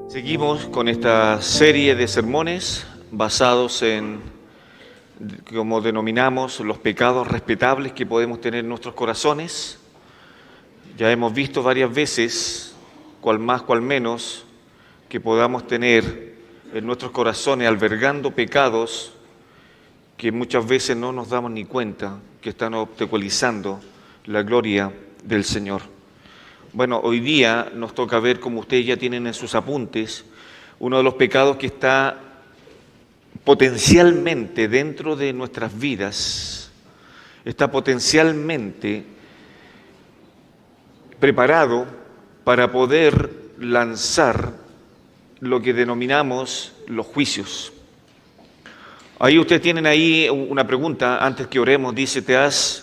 Seguimos con esta serie de sermones basados en, como denominamos, los pecados respetables que podemos tener en nuestros corazones. Ya hemos visto varias veces, cual más, cual menos, que podamos tener en nuestros corazones albergando pecados que muchas veces no nos damos ni cuenta que están obstaculizando la gloria del Señor. Bueno, hoy día nos toca ver, como ustedes ya tienen en sus apuntes, uno de los pecados que está potencialmente dentro de nuestras vidas, está potencialmente preparado para poder lanzar lo que denominamos los juicios. Ahí ustedes tienen ahí una pregunta, antes que oremos, dice, ¿te has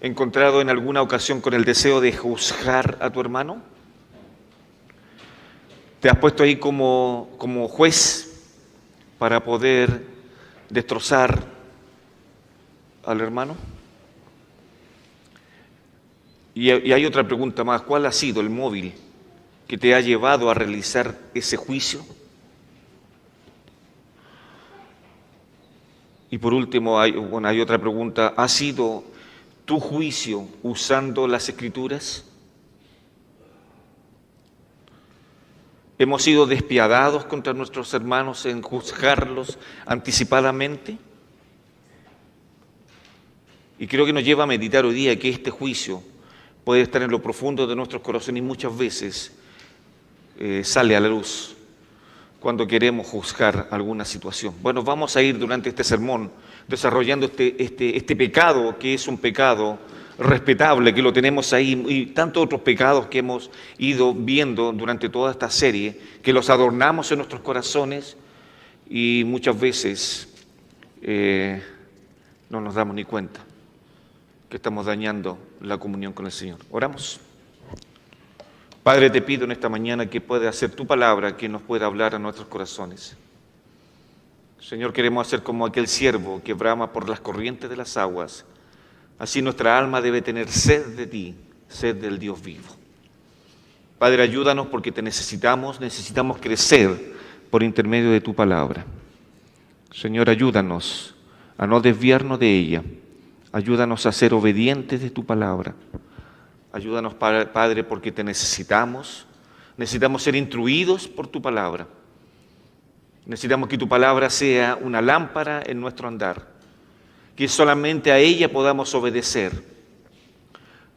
encontrado en alguna ocasión con el deseo de juzgar a tu hermano? ¿Te has puesto ahí como juez para poder destrozar al hermano? Y hay otra pregunta más, ¿cuál ha sido el móvil que te ha llevado a realizar ese juicio? Y por último, hay otra pregunta, ¿ha sido tu juicio usando las Escrituras? ¿Hemos sido despiadados contra nuestros hermanos en juzgarlos anticipadamente? Y creo que nos lleva a meditar hoy día que este juicio puede estar en lo profundo de nuestros corazones y muchas veces sale a la luz cuando queremos juzgar alguna situación. Bueno, vamos a ir durante este sermón desarrollando este pecado, que es un pecado respetable, que lo tenemos ahí, y tantos otros pecados que hemos ido viendo durante toda esta serie, que los adornamos en nuestros corazones y muchas veces no nos damos ni cuenta que estamos dañando la comunión con el Señor. Oramos. Padre, te pido en esta mañana que pueda hacer tu palabra, que nos pueda hablar a nuestros corazones. Señor, queremos hacer como aquel siervo que brama por las corrientes de las aguas. Así nuestra alma debe tener sed de ti, sed del Dios vivo. Padre, ayúdanos porque te necesitamos crecer por intermedio de tu palabra. Señor, ayúdanos a no desviarnos de ella. Ayúdanos a ser obedientes de tu palabra. Ayúdanos, Padre, porque te necesitamos ser instruidos por tu palabra. Necesitamos que tu palabra sea una lámpara en nuestro andar, que solamente a ella podamos obedecer.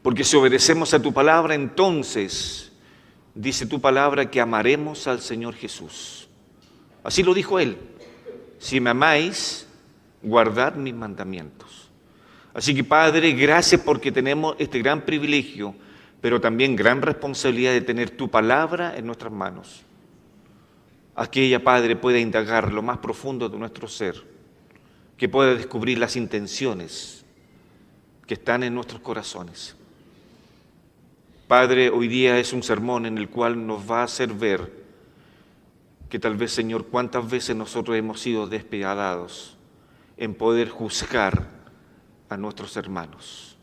Porque si obedecemos a tu palabra, entonces, dice tu palabra, que amaremos al Señor Jesús. Así lo dijo Él, si me amáis, guardad mis mandamientos. Así que, Padre, gracias porque tenemos este gran privilegio, pero también gran responsabilidad de tener tu palabra en nuestras manos. A que ella, Padre, pueda indagar lo más profundo de nuestro ser, que pueda descubrir las intenciones que están en nuestros corazones. Padre, hoy día es un sermón en el cual nos va a hacer ver que tal vez, Señor, cuántas veces nosotros hemos sido despiadados en poder juzgar a nuestros hermanos.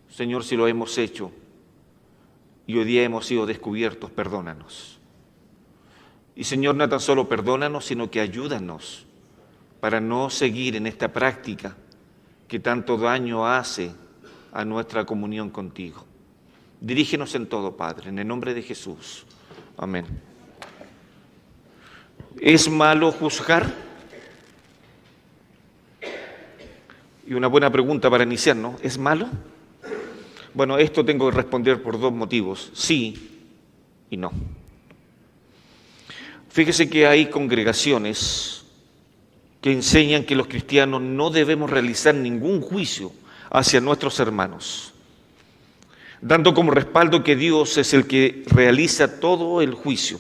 Señor, si lo hemos hecho y hoy día hemos sido descubiertos, perdónanos. Y Señor, no tan solo perdónanos, sino que ayúdanos para no seguir en esta práctica que tanto daño hace a nuestra comunión contigo. Dirígenos en todo, Padre, en el nombre de Jesús. Amén. ¿Es malo juzgar? Y una buena pregunta para iniciar, ¿no? ¿Es malo? Bueno, esto tengo que responder por dos motivos, sí y no. Fíjese que hay congregaciones que enseñan que los cristianos no debemos realizar ningún juicio hacia nuestros hermanos, dando como respaldo que Dios es el que realiza todo el juicio.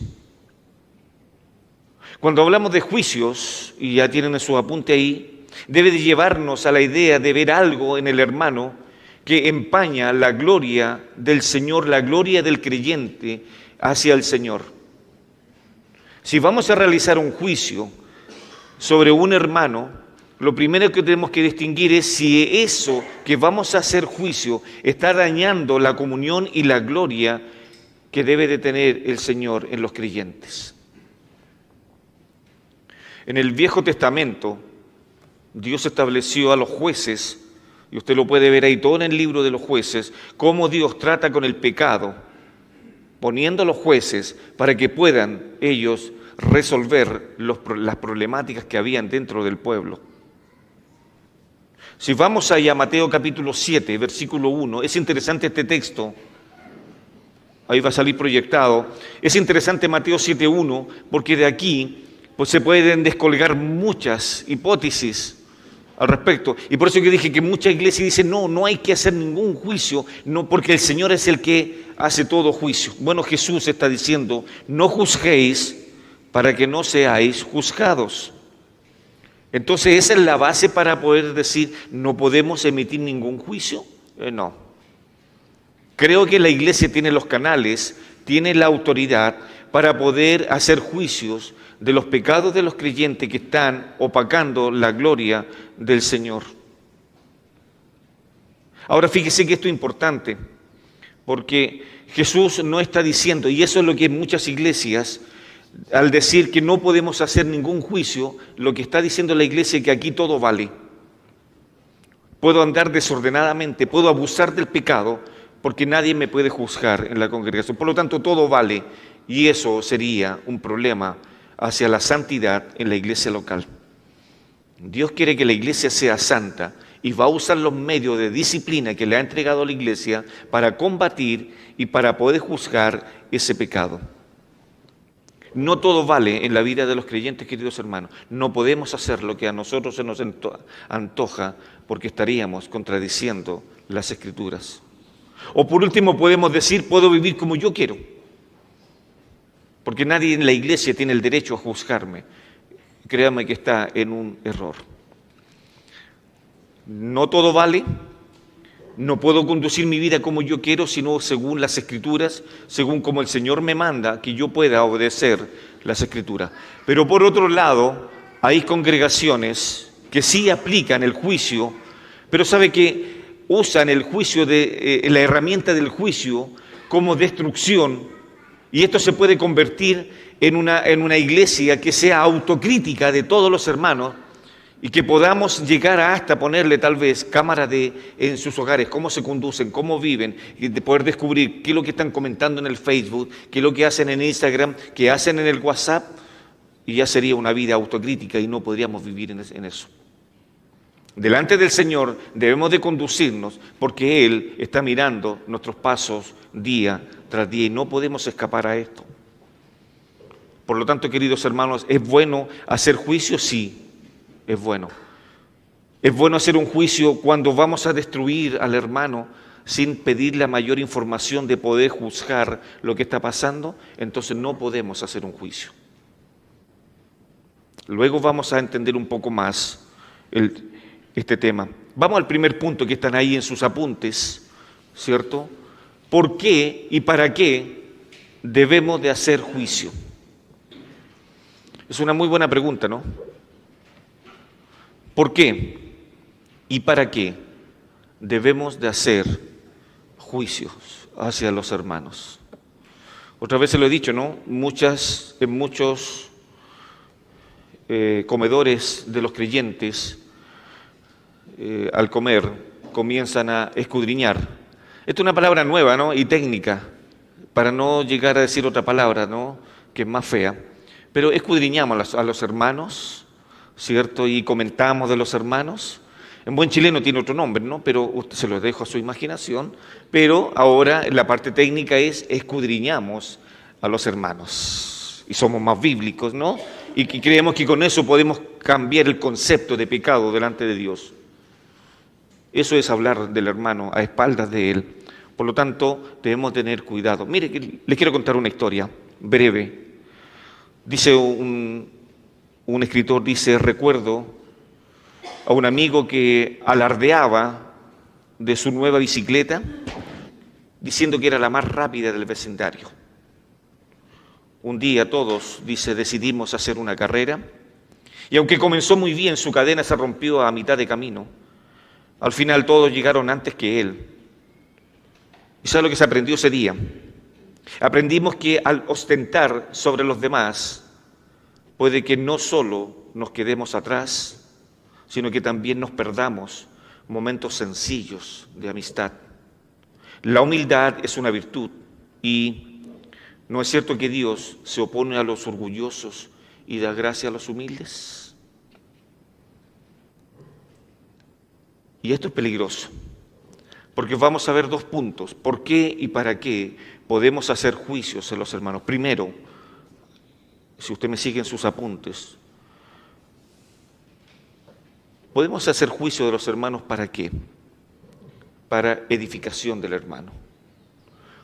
Cuando hablamos de juicios, y ya tienen en su apunte ahí, debe de llevarnos a la idea de ver algo en el hermano que empaña la gloria del Señor, la gloria del creyente hacia el Señor. Si vamos a realizar un juicio sobre un hermano, lo primero que tenemos que distinguir es si eso que vamos a hacer juicio está dañando la comunión y la gloria que que debe de tener el Señor en los creyentes. En el Viejo Testamento, Dios estableció a los jueces, y usted lo puede ver ahí todo en el libro de los jueces, cómo Dios trata con el pecado, poniendo a los jueces para que puedan ellos resolver las problemáticas que habían dentro del pueblo. Si vamos ahí a Mateo capítulo 7, versículo 1, es interesante este texto, ahí va a salir proyectado, es interesante Mateo 7:1, porque de aquí pues se pueden descolgar muchas hipótesis al respecto. Y por eso que dije que muchas iglesias dicen, no hay que hacer ningún juicio, no, porque el Señor es el que hace todo juicio. Bueno, Jesús está diciendo, no juzguéis para que no seáis juzgados. Entonces, ¿esa es la base para poder decir, no podemos emitir ningún juicio? No. Creo que la iglesia tiene los canales, tiene la autoridad para poder hacer juicios de los pecados de los creyentes que están opacando la gloria del Señor. Ahora fíjese que esto es importante, porque Jesús no está diciendo, y eso es lo que muchas iglesias, al decir que no podemos hacer ningún juicio, lo que está diciendo la iglesia es que aquí todo vale. Puedo andar desordenadamente, puedo abusar del pecado, porque nadie me puede juzgar en la congregación. Por lo tanto, todo vale, y eso sería un problema hacia la santidad en la iglesia local. Dios quiere que la iglesia sea santa y va a usar los medios de disciplina que le ha entregado a la iglesia para combatir y para poder juzgar ese pecado. No todo vale en la vida de los creyentes, queridos hermanos. No podemos hacer lo que a nosotros se nos antoja porque estaríamos contradiciendo las Escrituras. O por último podemos decir, puedo vivir como yo quiero, porque nadie en la iglesia tiene el derecho a juzgarme. Créame que está en un error. No todo vale, no puedo conducir mi vida como yo quiero, sino según las Escrituras, según como el Señor me manda, que yo pueda obedecer las Escrituras. Pero por otro lado, hay congregaciones que sí aplican el juicio, pero sabe que usan el juicio, la herramienta del juicio como destrucción, y esto se puede convertir en una iglesia que sea autocrítica de todos los hermanos y que podamos llegar a hasta ponerle tal vez cámaras en sus hogares, cómo se conducen, cómo viven, y de poder descubrir qué es lo que están comentando en el Facebook, qué es lo que hacen en Instagram, qué hacen en el WhatsApp, y ya sería una vida autocrítica y no podríamos vivir en eso. Delante del Señor debemos de conducirnos porque Él está mirando nuestros pasos día tras día y no podemos escapar a esto. Por lo tanto, queridos hermanos, ¿es bueno hacer juicio? Sí, es bueno. Es bueno hacer un juicio cuando vamos a destruir al hermano sin pedirle mayor información de poder juzgar lo que está pasando, entonces no podemos hacer un juicio. Luego vamos a entender un poco más este tema. Vamos al primer punto que están ahí en sus apuntes, ¿cierto? ¿Por qué y para qué debemos de hacer juicio? Es una muy buena pregunta, ¿no? ¿Por qué y para qué debemos de hacer juicios hacia los hermanos? Otra vez se lo he dicho, ¿no? En muchos comedores de los creyentes, al comer, comienzan a escudriñar. Esta es una palabra nueva, ¿no? Y técnica, para no llegar a decir otra palabra, ¿no? Que es más fea. Pero escudriñamos a los hermanos, ¿cierto? Y comentamos de los hermanos. En buen chileno tiene otro nombre, ¿no? Pero usted se lo dejo a su imaginación. Pero ahora la parte técnica es escudriñamos a los hermanos. Y somos más bíblicos, ¿no? Y creemos que con eso podemos cambiar el concepto de pecado delante de Dios. Eso es hablar del hermano a espaldas de él. Por lo tanto, debemos tener cuidado. Mire, les quiero contar una historia breve. Dice un escritor, recuerdo a un amigo que alardeaba de su nueva bicicleta, diciendo que era la más rápida del vecindario. Un día todos, decidimos hacer una carrera, y aunque comenzó muy bien, su cadena se rompió a mitad de camino. Al final todos llegaron antes que él. ¿Y sabe lo que se aprendió ese día? Aprendimos que al ostentar sobre los demás, puede que no solo nos quedemos atrás, sino que también nos perdamos momentos sencillos de amistad. La humildad es una virtud y ¿no es cierto que Dios se opone a los orgullosos y da gracia a los humildes? Y esto es peligroso, porque vamos a ver dos puntos. ¿Por qué y para qué podemos hacer juicios en los hermanos? Primero, si usted me sigue en sus apuntes, podemos hacer juicio de los hermanos ¿para qué? Para edificación del hermano.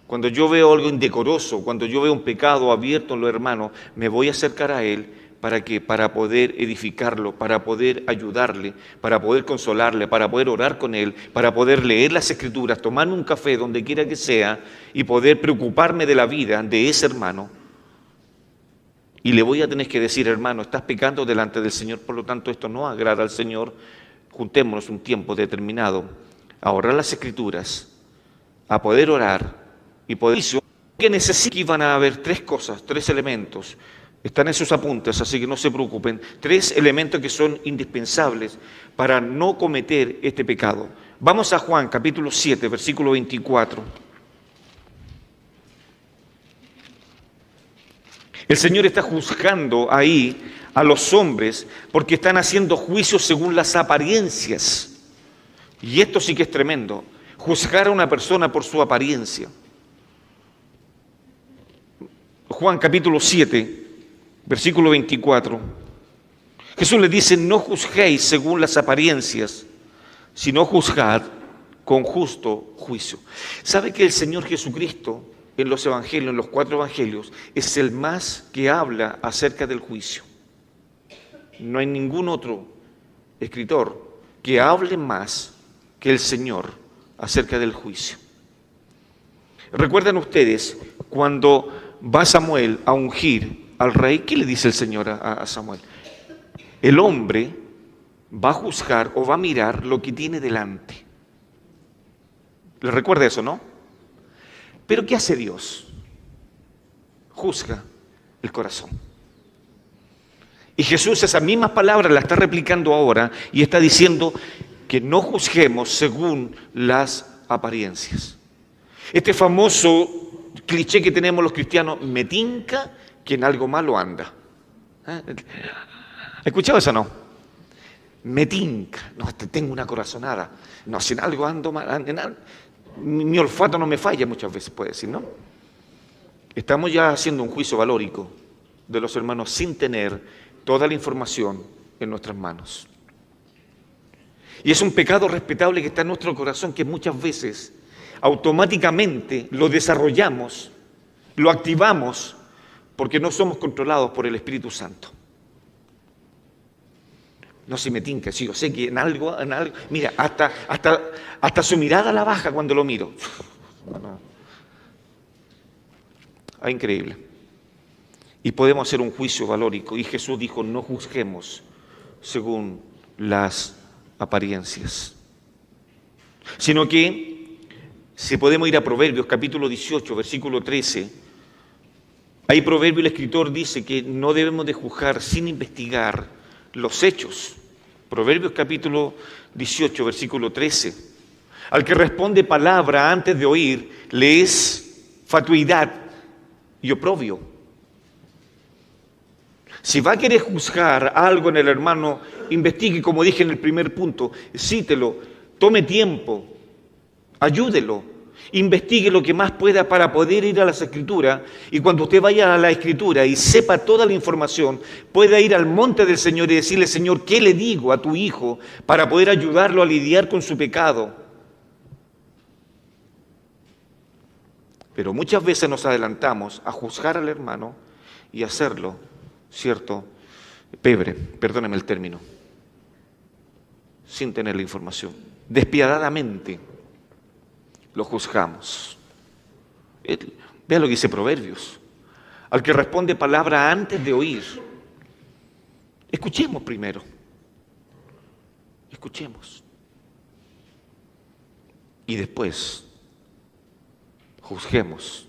Cuando yo veo algo indecoroso, cuando yo veo un pecado abierto en los hermanos, me voy a acercar a él. ¿Para qué? Para poder edificarlo, para poder ayudarle, para poder consolarle, para poder orar con él, para poder leer las Escrituras, tomarme un café donde quiera que sea y poder preocuparme de la vida de ese hermano. Y le voy a tener que decir, hermano, estás pecando delante del Señor, por lo tanto esto no agrada al Señor. Juntémonos un tiempo determinado a orar las Escrituras, a poder orar y poder... Que necesito, que van a haber tres cosas, tres elementos. Están en sus apuntes, así que no se preocupen. Tres elementos que son indispensables para no cometer este pecado. Vamos a Juan, capítulo 7, versículo 24. El Señor está juzgando ahí a los hombres porque están haciendo juicios según las apariencias. Y esto sí que es tremendo. Juzgar a una persona por su apariencia. Juan, capítulo 7. Versículo 24, Jesús le dice, no juzguéis según las apariencias, sino juzgad con justo juicio. ¿Sabe que el Señor Jesucristo en los evangelios, en los 4 evangelios, es el más que habla acerca del juicio? No hay ningún otro escritor que hable más que el Señor acerca del juicio. ¿Recuerdan ustedes cuando va Samuel a ungir al rey? ¿Qué le dice el Señor a Samuel? El hombre va a juzgar o va a mirar lo que tiene delante. ¿Le recuerda eso, no? Pero ¿qué hace Dios? Juzga el corazón. Y Jesús esas mismas palabras las está replicando ahora y está diciendo que no juzguemos según las apariencias. Este famoso cliché que tenemos los cristianos, me tinca que en algo malo anda. ¿Ha escuchado eso o no? Me tinca, no, tengo una corazonada. No, si en algo ando mal, mi olfato no me falla muchas veces, puede decir, ¿no? Estamos ya haciendo un juicio valórico de los hermanos sin tener toda la información en nuestras manos. Y es un pecado respetable que está en nuestro corazón que muchas veces automáticamente lo desarrollamos, lo activamos, porque no somos controlados por el Espíritu Santo. No se me tinca, sí, yo sé que en algo, mira, hasta su mirada la baja cuando lo miro. Ah, increíble. Y podemos hacer un juicio valórico. Y Jesús dijo, no juzguemos según las apariencias. Sino que, si podemos ir a Proverbios, capítulo 18, versículo 13, hay proverbio, el escritor dice que no debemos de juzgar sin investigar los hechos. Proverbios capítulo 18, versículo 13. Al que responde palabra antes de oír, le es fatuidad y oprobio. Si va a querer juzgar algo en el hermano, investigue, como dije en el primer punto, cítelo, tome tiempo, ayúdelo. Investigue lo que más pueda para poder ir a las Escrituras, y cuando usted vaya a la Escritura y sepa toda la información, pueda ir al monte del Señor y decirle, Señor, ¿qué le digo a tu hijo para poder ayudarlo a lidiar con su pecado? Pero muchas veces nos adelantamos a juzgar al hermano y hacerlo, ¿cierto? Pebre, perdóneme el término, sin tener la información, despiadadamente. Lo juzgamos. Vea lo que dice Proverbios. Al que responde palabra antes de oír. Escuchemos primero. Escuchemos. Y después juzguemos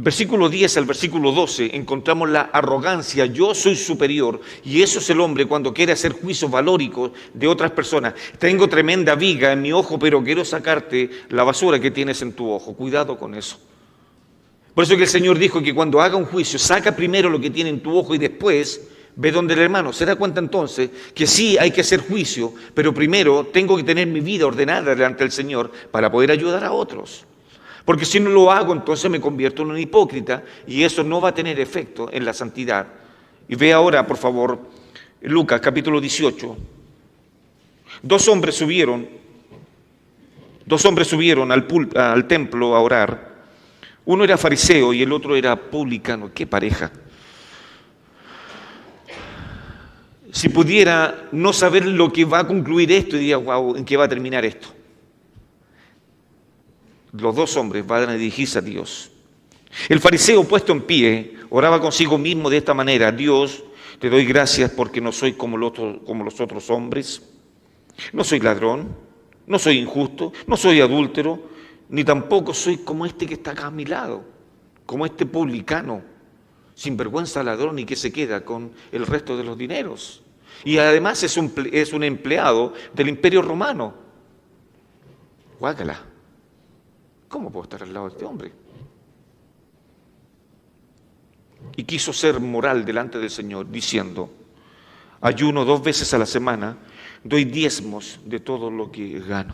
Versículo 10 al versículo 12 encontramos la arrogancia, yo soy superior, y eso es el hombre cuando quiere hacer juicios valóricos de otras personas. Tengo tremenda viga en mi ojo, pero quiero sacarte la basura que tienes en tu ojo. Cuidado con eso. Por eso que el Señor dijo que cuando haga un juicio, saca primero lo que tiene en tu ojo y después ve donde el hermano. Se da cuenta entonces que sí hay que hacer juicio, pero primero tengo que tener mi vida ordenada delante del Señor para poder ayudar a otros. Porque si no lo hago, entonces me convierto en un hipócrita y eso no va a tener efecto en la santidad. Y ve ahora, por favor, Lucas capítulo 18. Dos hombres subieron al templo a orar. Uno era fariseo y el otro era publicano. ¡Qué pareja! Si pudiera no saber lo que va a concluir esto, diría, wow, ¿en qué va a terminar esto? Los dos hombres van a dirigirse a Dios. El fariseo, puesto en pie, oraba consigo mismo de esta manera: Dios, te doy gracias porque no soy como los otros hombres. No soy ladrón, no soy injusto, no soy adúltero, ni tampoco soy como este que está acá a mi lado, como este publicano, sinvergüenza ladrón y que se queda con el resto de los dineros. Y además es un empleado del Imperio Romano. Guácala. ¿Cómo puedo estar al lado de este hombre? Y quiso ser moral delante del Señor, diciendo: ayuno 2 veces a la semana, doy diezmos de todo lo que gano.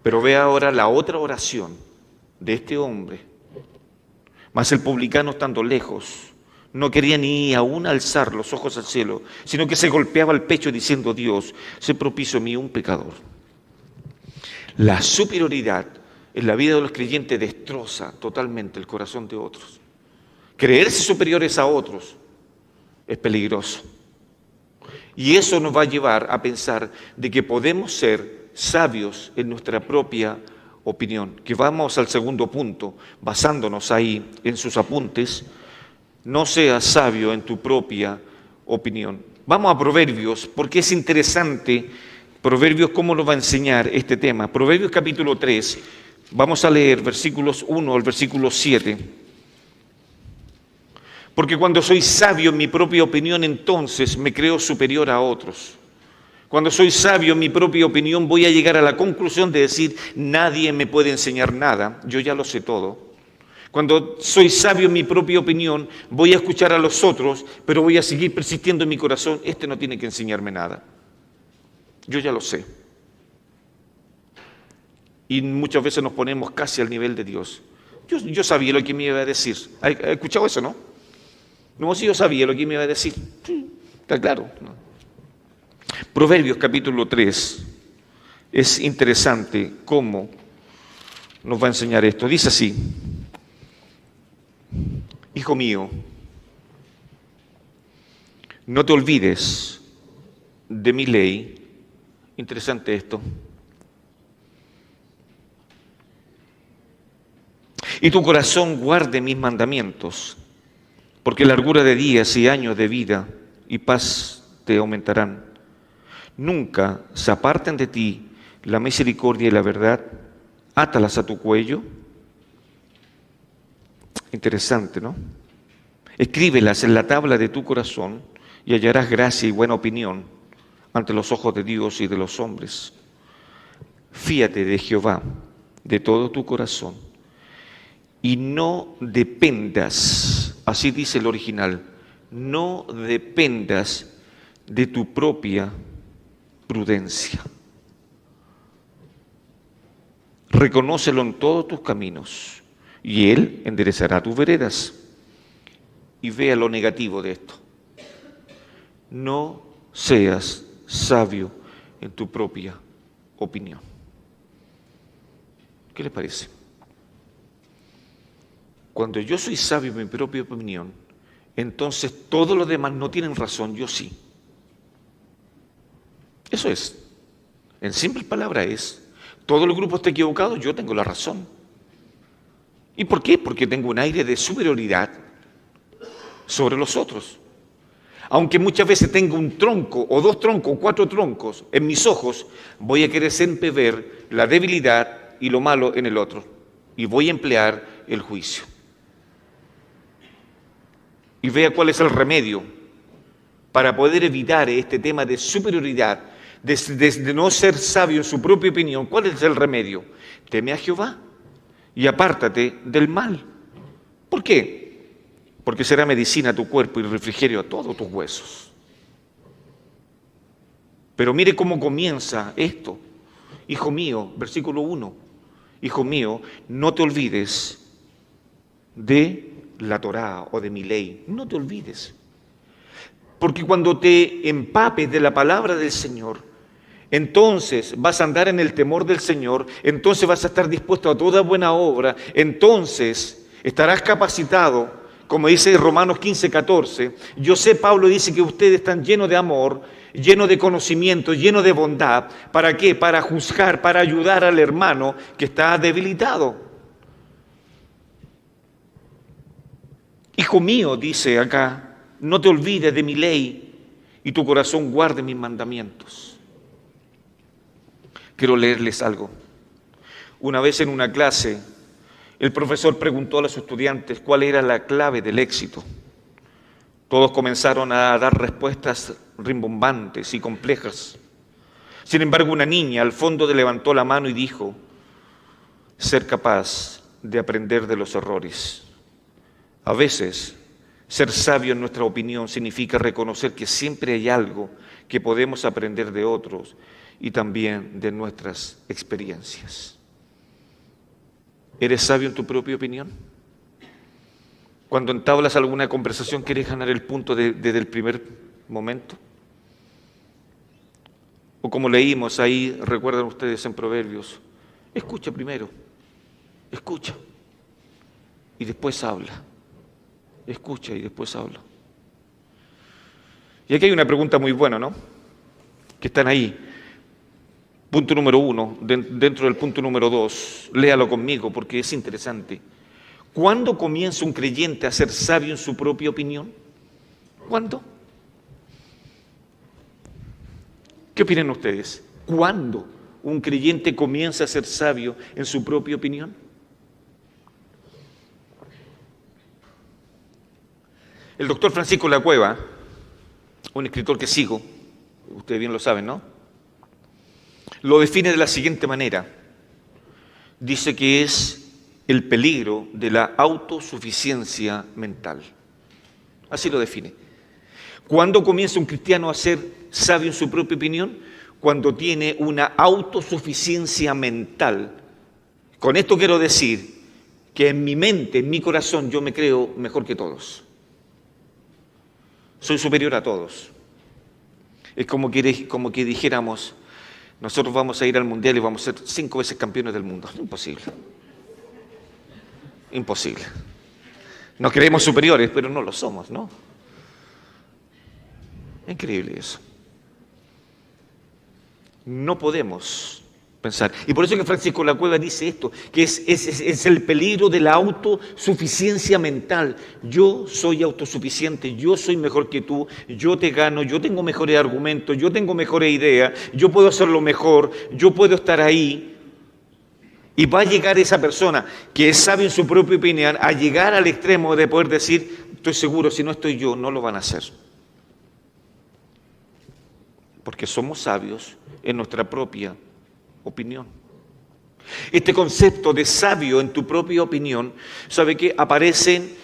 Pero ve ahora la otra oración de este hombre. Mas el publicano, estando lejos, no quería ni aún alzar los ojos al cielo, sino que se golpeaba el pecho diciendo: Dios, sé propicio a mí, un pecador. La superioridad en la vida de los creyentes destroza totalmente el corazón de otros. Creerse superiores a otros es peligroso. Y eso nos va a llevar a pensar de que podemos ser sabios en nuestra propia opinión. Que vamos al segundo punto, basándonos ahí en sus apuntes: no seas sabio en tu propia opinión. Vamos a Proverbios, porque es interesante. Proverbios, ¿cómo nos va a enseñar este tema? Proverbios capítulo 3, vamos a leer versículos 1 al versículo 7. Porque cuando soy sabio en mi propia opinión, entonces me creo superior a otros. Cuando soy sabio en mi propia opinión, voy a llegar a la conclusión de decir: nadie me puede enseñar nada, yo ya lo sé todo. Cuando soy sabio en mi propia opinión, voy a escuchar a los otros, pero voy a seguir persistiendo en mi corazón: este no tiene que enseñarme nada. Yo ya lo sé. Y muchas veces nos ponemos casi al nivel de Dios. Yo sabía lo que me iba a decir. ¿Ha escuchado eso, no? No, si yo sabía lo que me iba a decir. Sí, está claro. Proverbios capítulo 3. Es interesante cómo nos va a enseñar esto. Dice así: hijo mío, no te olvides de mi ley. Interesante esto. Y tu corazón guarde mis mandamientos, porque largura de días y años de vida y paz te aumentarán. Nunca se aparten de ti la misericordia y la verdad, átalas a tu cuello. Interesante, ¿no? Escríbelas en la tabla de tu corazón y hallarás gracia y buena opinión ante los ojos de Dios y de los hombres. Fíate de Jehová de todo tu corazón y no dependas, así dice el original, no dependas de tu propia prudencia. Reconócelo en todos tus caminos y Él enderezará tus veredas. Y vea lo negativo de esto: no seas sabio en tu propia opinión. ¿Qué les parece? Cuando yo soy sabio en mi propia opinión, entonces todos los demás no tienen razón, yo sí. Eso es. En simples palabras es: todo el grupo está equivocado, yo tengo la razón. ¿Y por qué? Porque tengo un aire de superioridad sobre los otros. Aunque muchas veces tenga un tronco, o 2 troncos, o 4 troncos en mis ojos, voy a querer siempre ver la debilidad y lo malo en el otro. Y voy a emplear el juicio. Y vea cuál es el remedio para poder evitar este tema de superioridad, de no ser sabio en su propia opinión. ¿Cuál es el remedio? Teme a Jehová y apártate del mal. ¿Por qué? Porque será medicina a tu cuerpo y refrigerio a todos tus huesos. Pero mire cómo comienza esto. Hijo mío, versículo 1. Hijo mío, no te olvides de la Torá o de mi ley. No te olvides. Porque cuando te empapes de la palabra del Señor, entonces vas a andar en el temor del Señor, entonces vas a estar dispuesto a toda buena obra, entonces estarás capacitado, como dice Romanos 15:14. Yo sé, Pablo dice que ustedes están llenos de amor, llenos de conocimiento, llenos de bondad. ¿Para qué? Para juzgar, para ayudar al hermano que está debilitado. Hijo mío, dice acá, no te olvides de mi ley y tu corazón guarde mis mandamientos. Quiero leerles algo. Una vez en una clase, el profesor preguntó a los estudiantes cuál era la clave del éxito. Todos comenzaron a dar respuestas rimbombantes y complejas. Sin embargo, una niña al fondo levantó la mano y dijo: ser capaz de aprender de los errores. A veces, ser sabio en nuestra opinión significa reconocer que siempre hay algo que podemos aprender de otros y también de nuestras experiencias. ¿Eres sabio en tu propia opinión? Cuando entablas alguna conversación, ¿quieres ganar el punto desde el primer momento? O como leímos ahí, recuerdan ustedes en Proverbios, escucha primero, escucha y después habla. Escucha y después habla. Y aquí hay una pregunta muy buena, ¿no? Que están ahí. Punto número 1, dentro del punto número 2, léalo conmigo porque es interesante. ¿Cuándo comienza un creyente a ser sabio en su propia opinión? ¿Cuándo? ¿Qué opinan ustedes? ¿Cuándo un creyente comienza a ser sabio en su propia opinión? El doctor Francisco Lacueva, un escritor que sigo, ustedes bien lo saben, ¿no? Lo define de la siguiente manera. Dice que es el peligro de la autosuficiencia mental. Así lo define. ¿Cuándo comienza un cristiano a ser sabio en su propia opinión? Cuando tiene una autosuficiencia mental. Con esto quiero decir que en mi mente, en mi corazón, yo me creo mejor que todos. Soy superior a todos. Es como que dijéramos, nosotros vamos a ir al mundial y vamos a ser 5 veces campeones del mundo. Imposible. Imposible. Nos creemos superiores, pero no lo somos, ¿no? Es increíble eso. No podemos pensar. Y por eso que Francisco Lacueva dice esto, que es el peligro de la autosuficiencia mental. Yo soy autosuficiente, yo soy mejor que tú, yo te gano, yo tengo mejores argumentos, yo tengo mejores ideas, yo puedo hacerlo mejor, yo puedo estar ahí. Y va a llegar esa persona que es sabia en su propia opinión a llegar al extremo de poder decir, estoy seguro, si no estoy yo, no lo van a hacer. Porque somos sabios en nuestra propia opinión. Este concepto de sabio en tu propia opinión, ¿sabe qué? Aparecen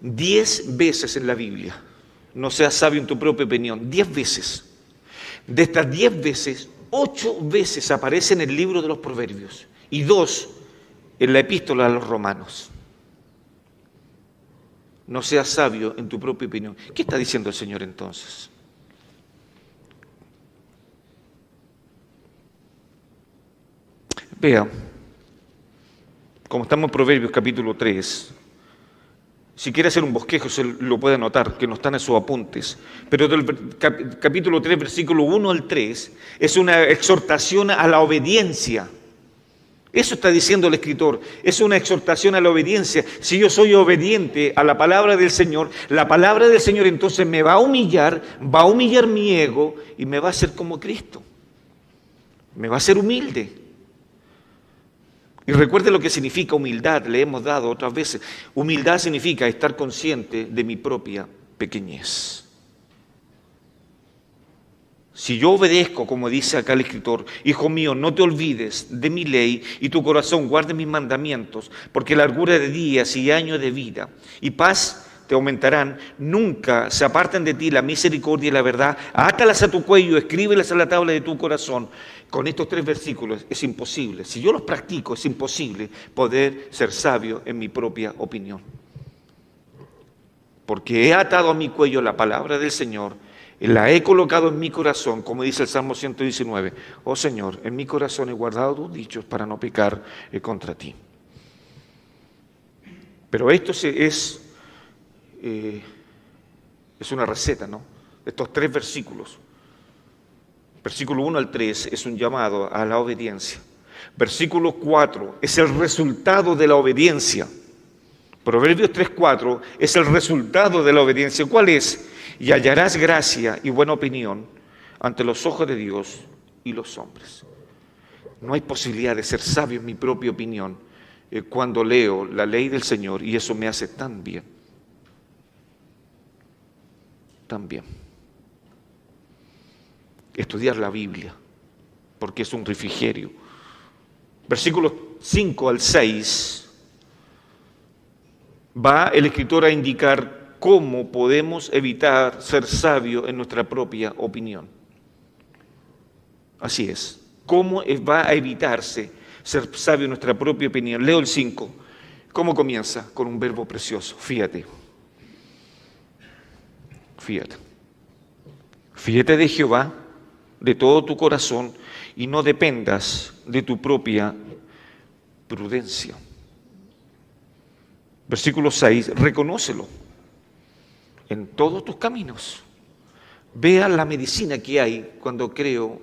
10 veces en la Biblia. No seas sabio en tu propia opinión, 10 veces. De estas 10 veces, 8 veces aparece en el libro de los Proverbios y 2 en la epístola a los Romanos. No seas sabio en tu propia opinión. ¿Qué está diciendo el Señor entonces? Vea, como estamos en Proverbios capítulo 3, si quiere hacer un bosquejo se lo puede anotar, que no están en sus apuntes, pero del capítulo 3, versículo 1 al 3, es una exhortación a la obediencia. Eso está diciendo el escritor, es una exhortación a la obediencia. Si yo soy obediente a la palabra del Señor, la palabra del Señor entonces me va a humillar mi ego y me va a hacer como Cristo. Me va a hacer humilde. Y recuerde lo que significa humildad, le hemos dado otras veces. Humildad significa estar consciente de mi propia pequeñez. Si yo obedezco, como dice acá el escritor, hijo mío, no te olvides de mi ley y tu corazón guarde mis mandamientos, porque largura de días y años de vida y paz te aumentarán. Nunca se aparten de ti la misericordia y la verdad. Átalas a tu cuello, escríbelas a la tabla de tu corazón. Con estos 3 versículos es imposible. Si yo los practico, es imposible poder ser sabio en mi propia opinión. Porque he atado a mi cuello la palabra del Señor, la he colocado en mi corazón, como dice el Salmo 119. Oh Señor, en mi corazón he guardado tus dichos para no pecar contra ti. Pero esto es una receta, ¿no? Estos 3 versículos. Versículo 1 al 3 es un llamado a la obediencia. Versículo 4 es el resultado de la obediencia. Proverbios 3:4 es el resultado de la obediencia. ¿Cuál es? Y hallarás gracia y buena opinión ante los ojos de Dios y los hombres. No hay posibilidad de ser sabio en mi propia opinión cuando leo la ley del Señor, y eso me hace tan bien. Tan bien. Estudiar la Biblia, porque es un refrigerio. Versículos 5 al 6 va el escritor a indicar cómo podemos evitar ser sabios en nuestra propia opinión. Así es. ¿Cómo va a evitarse ser sabio en nuestra propia opinión? Leo el 5. ¿Cómo comienza? Con un verbo precioso. Fíate. Fíate. Fíate de Jehová de todo tu corazón y no dependas de tu propia prudencia. Versículo 6. Reconócelo en todos tus caminos. Vea la medicina que hay cuando creo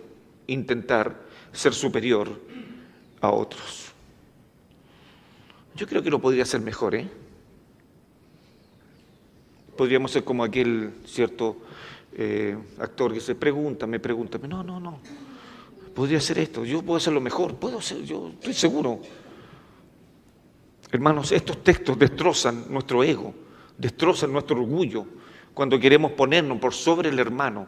intentar ser superior a otros. Yo creo que lo podría hacer mejor, Podríamos ser como aquel cierto actor que se pregúntame. No. Podría hacer esto, yo puedo hacerlo mejor, yo estoy seguro. Hermanos, estos textos destrozan nuestro ego, destrozan nuestro orgullo cuando queremos ponernos por sobre el hermano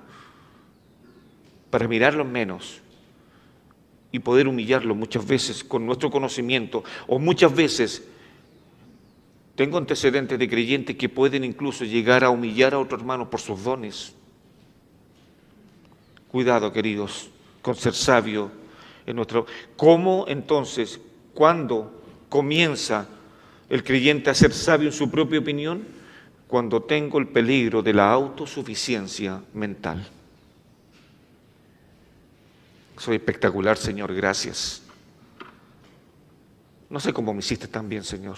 para mirarlo menos y poder humillarlo muchas veces con nuestro conocimiento, o muchas veces tengo antecedentes de creyentes que pueden incluso llegar a humillar a otro hermano por sus dones. Cuidado, queridos, con ser sabio en nuestro... ¿Cómo entonces, cuándo comienza el creyente a ser sabio en su propia opinión? Cuando tengo el peligro de la autosuficiencia mental. Soy espectacular, Señor, gracias. No sé cómo me hiciste tan bien, Señor.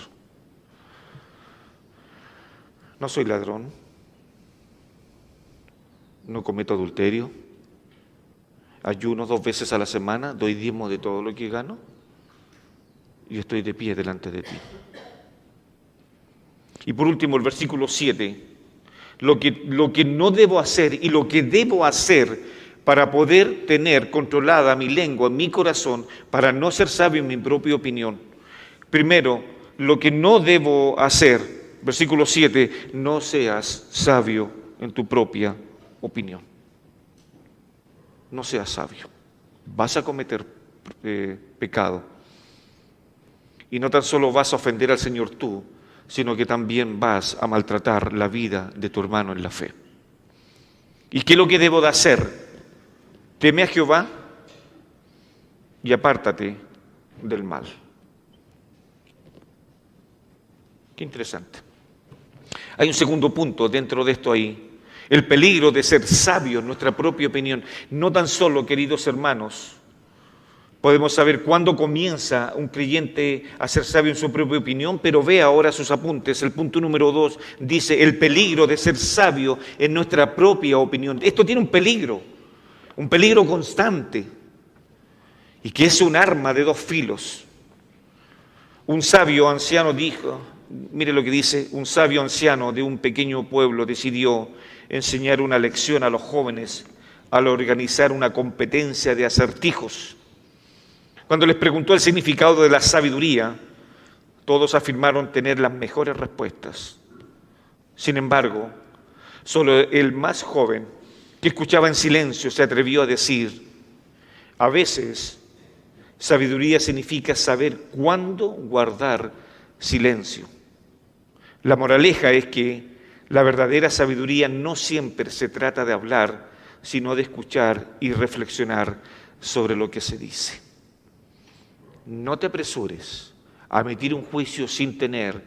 No soy ladrón. No cometo adulterio. Ayuno 2 veces a la semana, doy diezmo de todo lo que gano. Y estoy de pie delante de ti. Y por último, el versículo 7, lo que no debo hacer y lo que debo hacer para poder tener controlada mi lengua, mi corazón, para no ser sabio en mi propia opinión. Primero, lo que no debo hacer, versículo 7, no seas sabio en tu propia opinión. No seas sabio. Vas a cometer pecado. Y no tan solo vas a ofender al Señor tú, sino que también vas a maltratar la vida de tu hermano en la fe. ¿Y qué es lo que debo de hacer? Teme a Jehová y apártate del mal. Qué interesante. Hay un segundo punto dentro de esto ahí. El peligro de ser sabio en nuestra propia opinión. No tan solo, queridos hermanos, podemos saber cuándo comienza un creyente a ser sabio en su propia opinión, pero ve ahora sus apuntes. El punto número 2 dice el peligro de ser sabio en nuestra propia opinión. Esto tiene un peligro constante, y que es un arma de 2 filos. Un sabio anciano dijo, mire lo que dice, un sabio anciano de un pequeño pueblo decidió enseñar una lección a los jóvenes al organizar una competencia de acertijos. Cuando les preguntó el significado de la sabiduría, todos afirmaron tener las mejores respuestas. Sin embargo, solo el más joven, que escuchaba en silencio, se atrevió a decir: a veces, sabiduría significa saber cuándo guardar silencio. La moraleja es que la verdadera sabiduría no siempre se trata de hablar, sino de escuchar y reflexionar sobre lo que se dice. No te apresures a emitir un juicio sin tener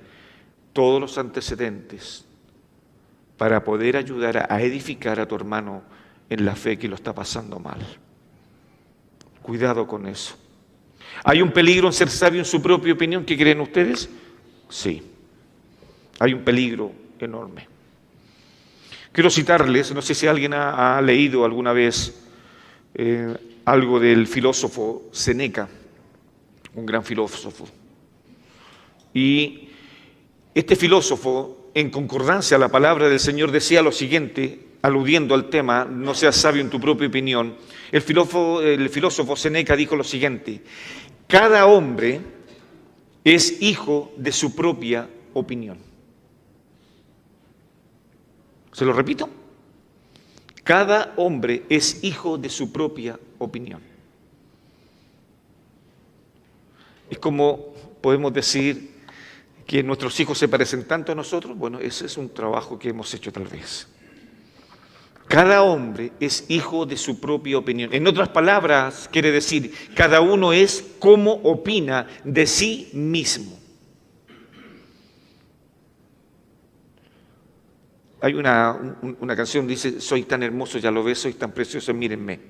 todos los antecedentes para poder ayudar a edificar a tu hermano en la fe que lo está pasando mal. Cuidado con eso. ¿Hay un peligro en ser sabio en su propia opinión? ¿Qué creen ustedes? Sí, hay un peligro enorme. Quiero citarles, no sé si alguien ha leído alguna vez algo del filósofo Séneca, un gran filósofo. Y este filósofo, en concordancia a la palabra del Señor, decía lo siguiente, aludiendo al tema, no seas sabio en tu propia opinión. El filósofo Séneca dijo lo siguiente: cada hombre es hijo de su propia opinión. ¿Se lo repito? Cada hombre es hijo de su propia opinión. Es como podemos decir que nuestros hijos se parecen tanto a nosotros. Bueno, ese es un trabajo que hemos hecho tal vez. Cada hombre es hijo de su propia opinión. En otras palabras, quiere decir, cada uno es como opina de sí mismo. Hay una canción que dice: soy tan hermoso, ya lo ves, soy tan precioso, mírenme.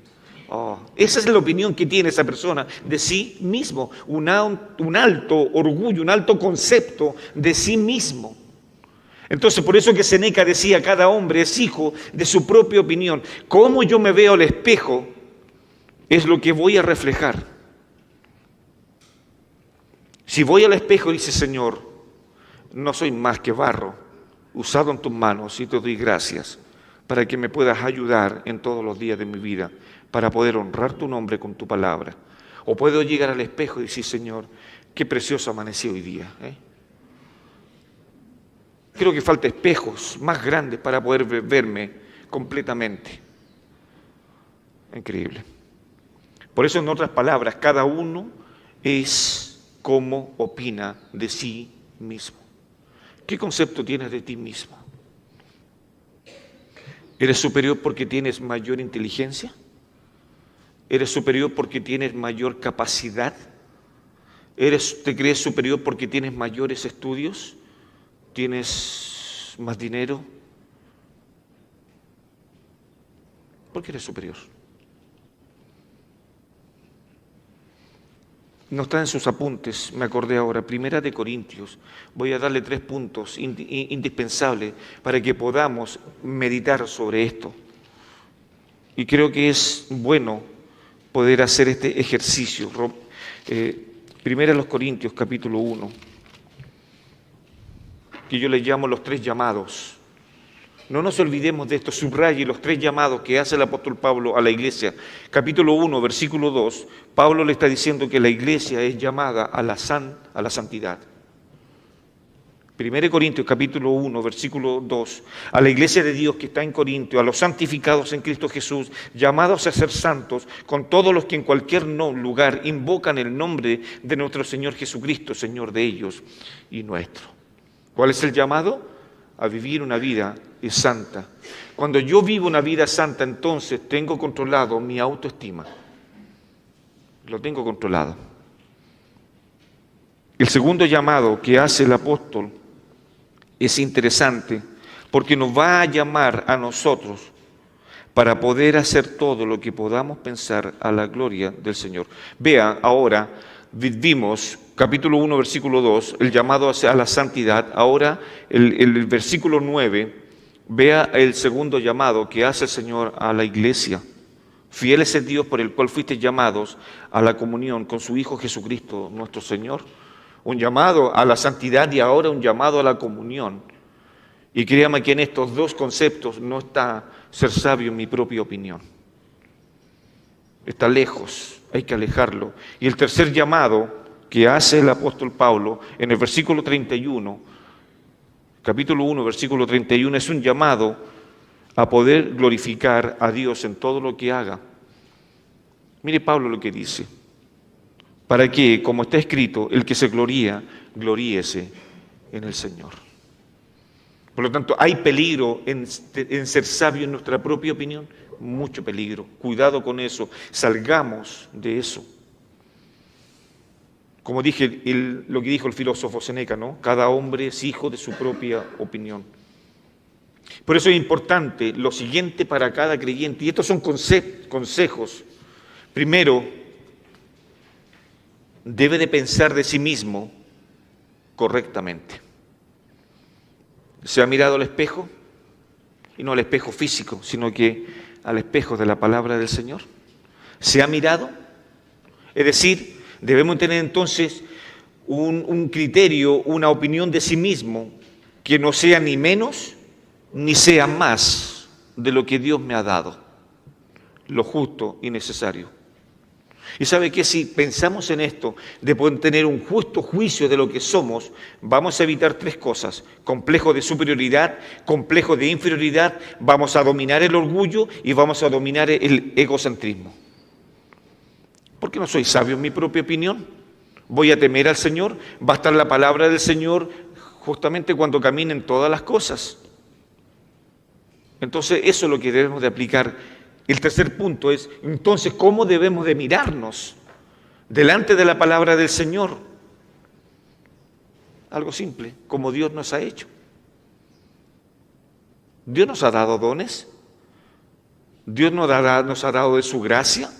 Oh, esa es la opinión que tiene esa persona de sí mismo, un alto orgullo, un alto concepto de sí mismo. Entonces, por eso que Séneca decía: cada hombre es hijo de su propia opinión. Cómo yo me veo al espejo es lo que voy a reflejar. Si voy al espejo, dice: Señor, no soy más que barro usado en tus manos, y te doy gracias para que me puedas ayudar en todos los días de mi vida, para poder honrar tu nombre con tu palabra. O puedo llegar al espejo y decir: Señor, qué precioso amaneció hoy día. Creo que falta espejos más grandes para poder verme completamente. Increíble. Por eso, en otras palabras, cada uno es como opina de sí mismo. ¿Qué concepto tienes de ti mismo? ¿Eres superior porque tienes mayor inteligencia? ¿Eres superior porque tienes mayor capacidad? ¿Te crees superior porque tienes mayores estudios? ¿Tienes más dinero? ¿Por qué eres superior? No está en sus apuntes, me acordé ahora, 1 Corintios. Voy a darle 3 puntos indispensables para que podamos meditar sobre esto. Y creo que es bueno poder hacer este ejercicio. 1 Corintios, capítulo 1, que yo le llamo los 3 llamados. No nos olvidemos de esto, subraye los 3 llamados que hace el apóstol Pablo a la iglesia. Capítulo 1, versículo 2, Pablo le está diciendo que la iglesia es llamada a la santidad. 1 Corintios, capítulo 1, versículo 2, a la iglesia de Dios que está en Corintio, a los santificados en Cristo Jesús, llamados a ser santos, con todos los que en cualquier lugar invocan el nombre de nuestro Señor Jesucristo, Señor de ellos y nuestro. ¿Cuál es el llamado? A vivir una vida santa. Cuando yo vivo una vida santa, entonces tengo controlado mi autoestima. Lo tengo controlado. El segundo llamado que hace el apóstol es interesante porque nos va a llamar a nosotros para poder hacer todo lo que podamos pensar a la gloria del Señor. Vea, ahora vimos capítulo 1, versículo 2, el llamado a la santidad. Ahora el versículo 9, vea el segundo llamado que hace el Señor a la iglesia. Fiel es el Dios por el cual fuisteis llamados a la comunión con su Hijo Jesucristo, nuestro Señor. Un llamado a la santidad y ahora un llamado a la comunión. Y créame que en estos 2 conceptos no está ser sabio en mi propia opinión. Está lejos. hay que alejarlo. Y el tercer llamado que hace el apóstol Pablo en el versículo 31, capítulo 1, versículo 31, es un llamado a poder glorificar a Dios en todo lo que haga. Mire Pablo lo que dice: para que, como está escrito, el que se gloría, gloríese en el Señor. Por lo tanto, ¿hay peligro en ser sabio en nuestra propia opinión? Mucho peligro. Cuidado con eso. Salgamos de eso. Como dije, lo que dijo el filósofo Séneca, ¿no? Cada hombre es hijo de su propia opinión. Por eso es importante lo siguiente para cada creyente, y estos son consejos. Primero, debe de pensar de sí mismo correctamente. ¿Se ha mirado al espejo? Y no al espejo físico, sino que al espejo de la palabra del Señor. ¿Se ha mirado? Es decir, debemos tener entonces un criterio, una opinión de sí mismo que no sea ni menos ni sea más de lo que Dios me ha dado, lo justo y necesario. Y sabe que si pensamos en esto, de poder tener un justo juicio de lo que somos, vamos a evitar tres cosas: complejo de superioridad, complejo de inferioridad, vamos a dominar el orgullo y vamos a dominar el egocentrismo. ¿Por qué no soy sabio en mi propia opinión? ¿Voy a temer al Señor? ¿Va a estar la palabra del Señor justamente cuando caminen todas las cosas? Entonces eso es lo que debemos de aplicar. El tercer punto es, entonces, ¿cómo debemos de mirarnos delante de la palabra del Señor? Algo simple, como Dios nos ha hecho. Dios nos ha dado dones, Dios nos ha dado de su gracia,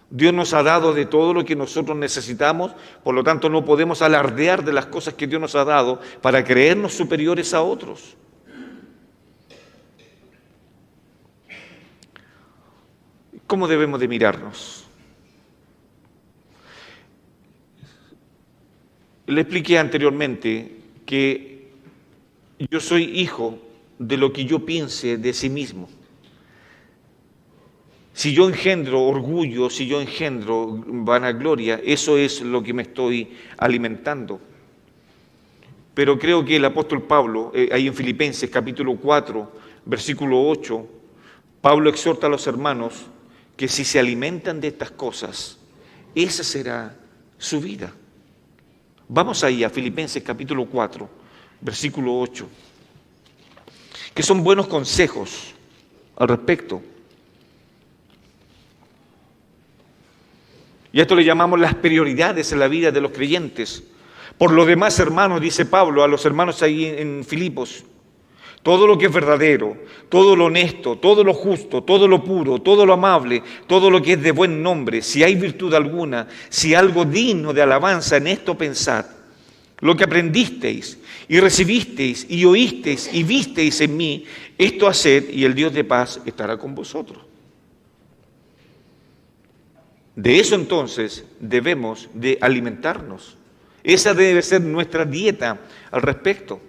Dios nos ha dado de todo lo que nosotros necesitamos, por lo tanto no podemos alardear de las cosas que Dios nos ha dado para creernos superiores a otros. ¿Cómo debemos de mirarnos? Le expliqué anteriormente que yo soy hijo de lo que yo piense de sí mismo. Si yo engendro orgullo, si yo engendro vanagloria, eso es lo que me estoy alimentando. Pero creo que el apóstol Pablo, ahí en Filipenses capítulo 4, versículo 8, Pablo exhorta a los hermanos que si se alimentan de estas cosas, esa será su vida. Vamos ahí a Filipenses capítulo 4, versículo 8, que son buenos consejos al respecto. Y a esto le llamamos las prioridades en la vida de los creyentes. Por lo demás, hermanos, dice Pablo a los hermanos ahí en Filipos, todo lo que es verdadero, todo lo honesto, todo lo justo, todo lo puro, todo lo amable, todo lo que es de buen nombre, si hay virtud alguna, si algo digno de alabanza, en esto pensad. Lo que aprendisteis y recibisteis y oísteis y visteis en mí, esto haced y el Dios de paz estará con vosotros. De eso entonces debemos de alimentarnos. Esa debe ser nuestra dieta al respecto.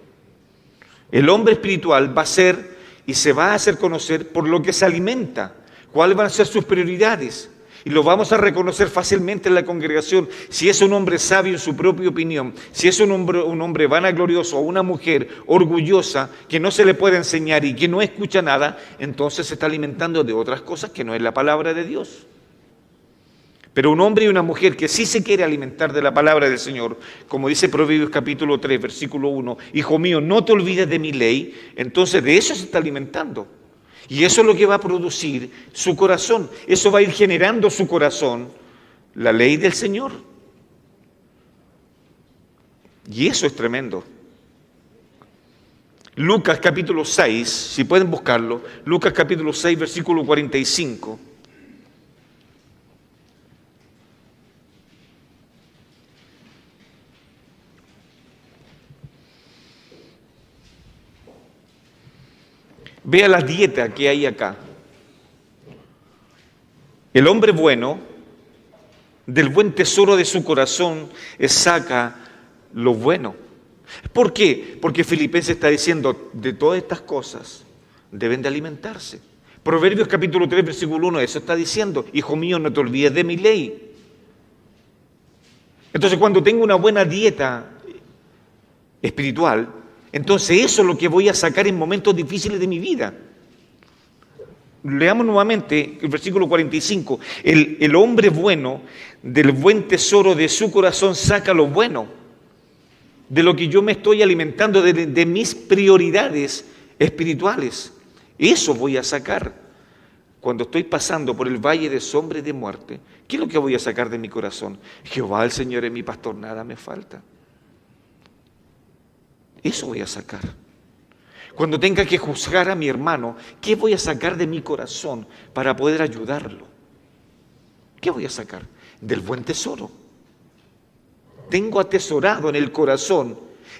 El hombre espiritual va a ser y se va a hacer conocer por lo que se alimenta, cuáles van a ser sus prioridades. Y lo vamos a reconocer fácilmente en la congregación. Si es un hombre sabio en su propia opinión, si es un hombre vanaglorioso o una mujer orgullosa que no se le puede enseñar y que no escucha nada, entonces se está alimentando de otras cosas que no es la palabra de Dios. Pero un hombre y una mujer que sí se quiere alimentar de la palabra del Señor, como dice Proverbios capítulo 3, versículo 1, hijo mío, no te olvides de mi ley, entonces de eso se está alimentando. Y eso es lo que va a producir su corazón, eso va a ir generando su corazón, la ley del Señor. Y eso es tremendo. Lucas capítulo 6, si pueden buscarlo, Lucas capítulo 6, versículo 45. Vea la dieta que hay acá. El hombre bueno, del buen tesoro de su corazón, saca lo bueno. ¿Por qué? Porque Filipenses está diciendo, de todas estas cosas deben de alimentarse. Proverbios capítulo 3, versículo 1, eso está diciendo: hijo mío, no te olvides de mi ley. Entonces, cuando tengo una buena dieta espiritual, entonces eso es lo que voy a sacar en momentos difíciles de mi vida. Leamos nuevamente el versículo 45. El hombre bueno, del buen tesoro de su corazón saca lo bueno. De lo que yo me estoy alimentando, de mis prioridades espirituales. Eso voy a sacar. Cuando estoy pasando por el valle de sombra y de muerte, ¿qué es lo que voy a sacar de mi corazón? Jehová el Señor es mi pastor, nada me falta. Eso voy a sacar. Cuando tenga que juzgar a mi hermano, ¿qué voy a sacar de mi corazón para poder ayudarlo? ¿Qué voy a sacar? Del buen tesoro. Tengo atesorado en el corazón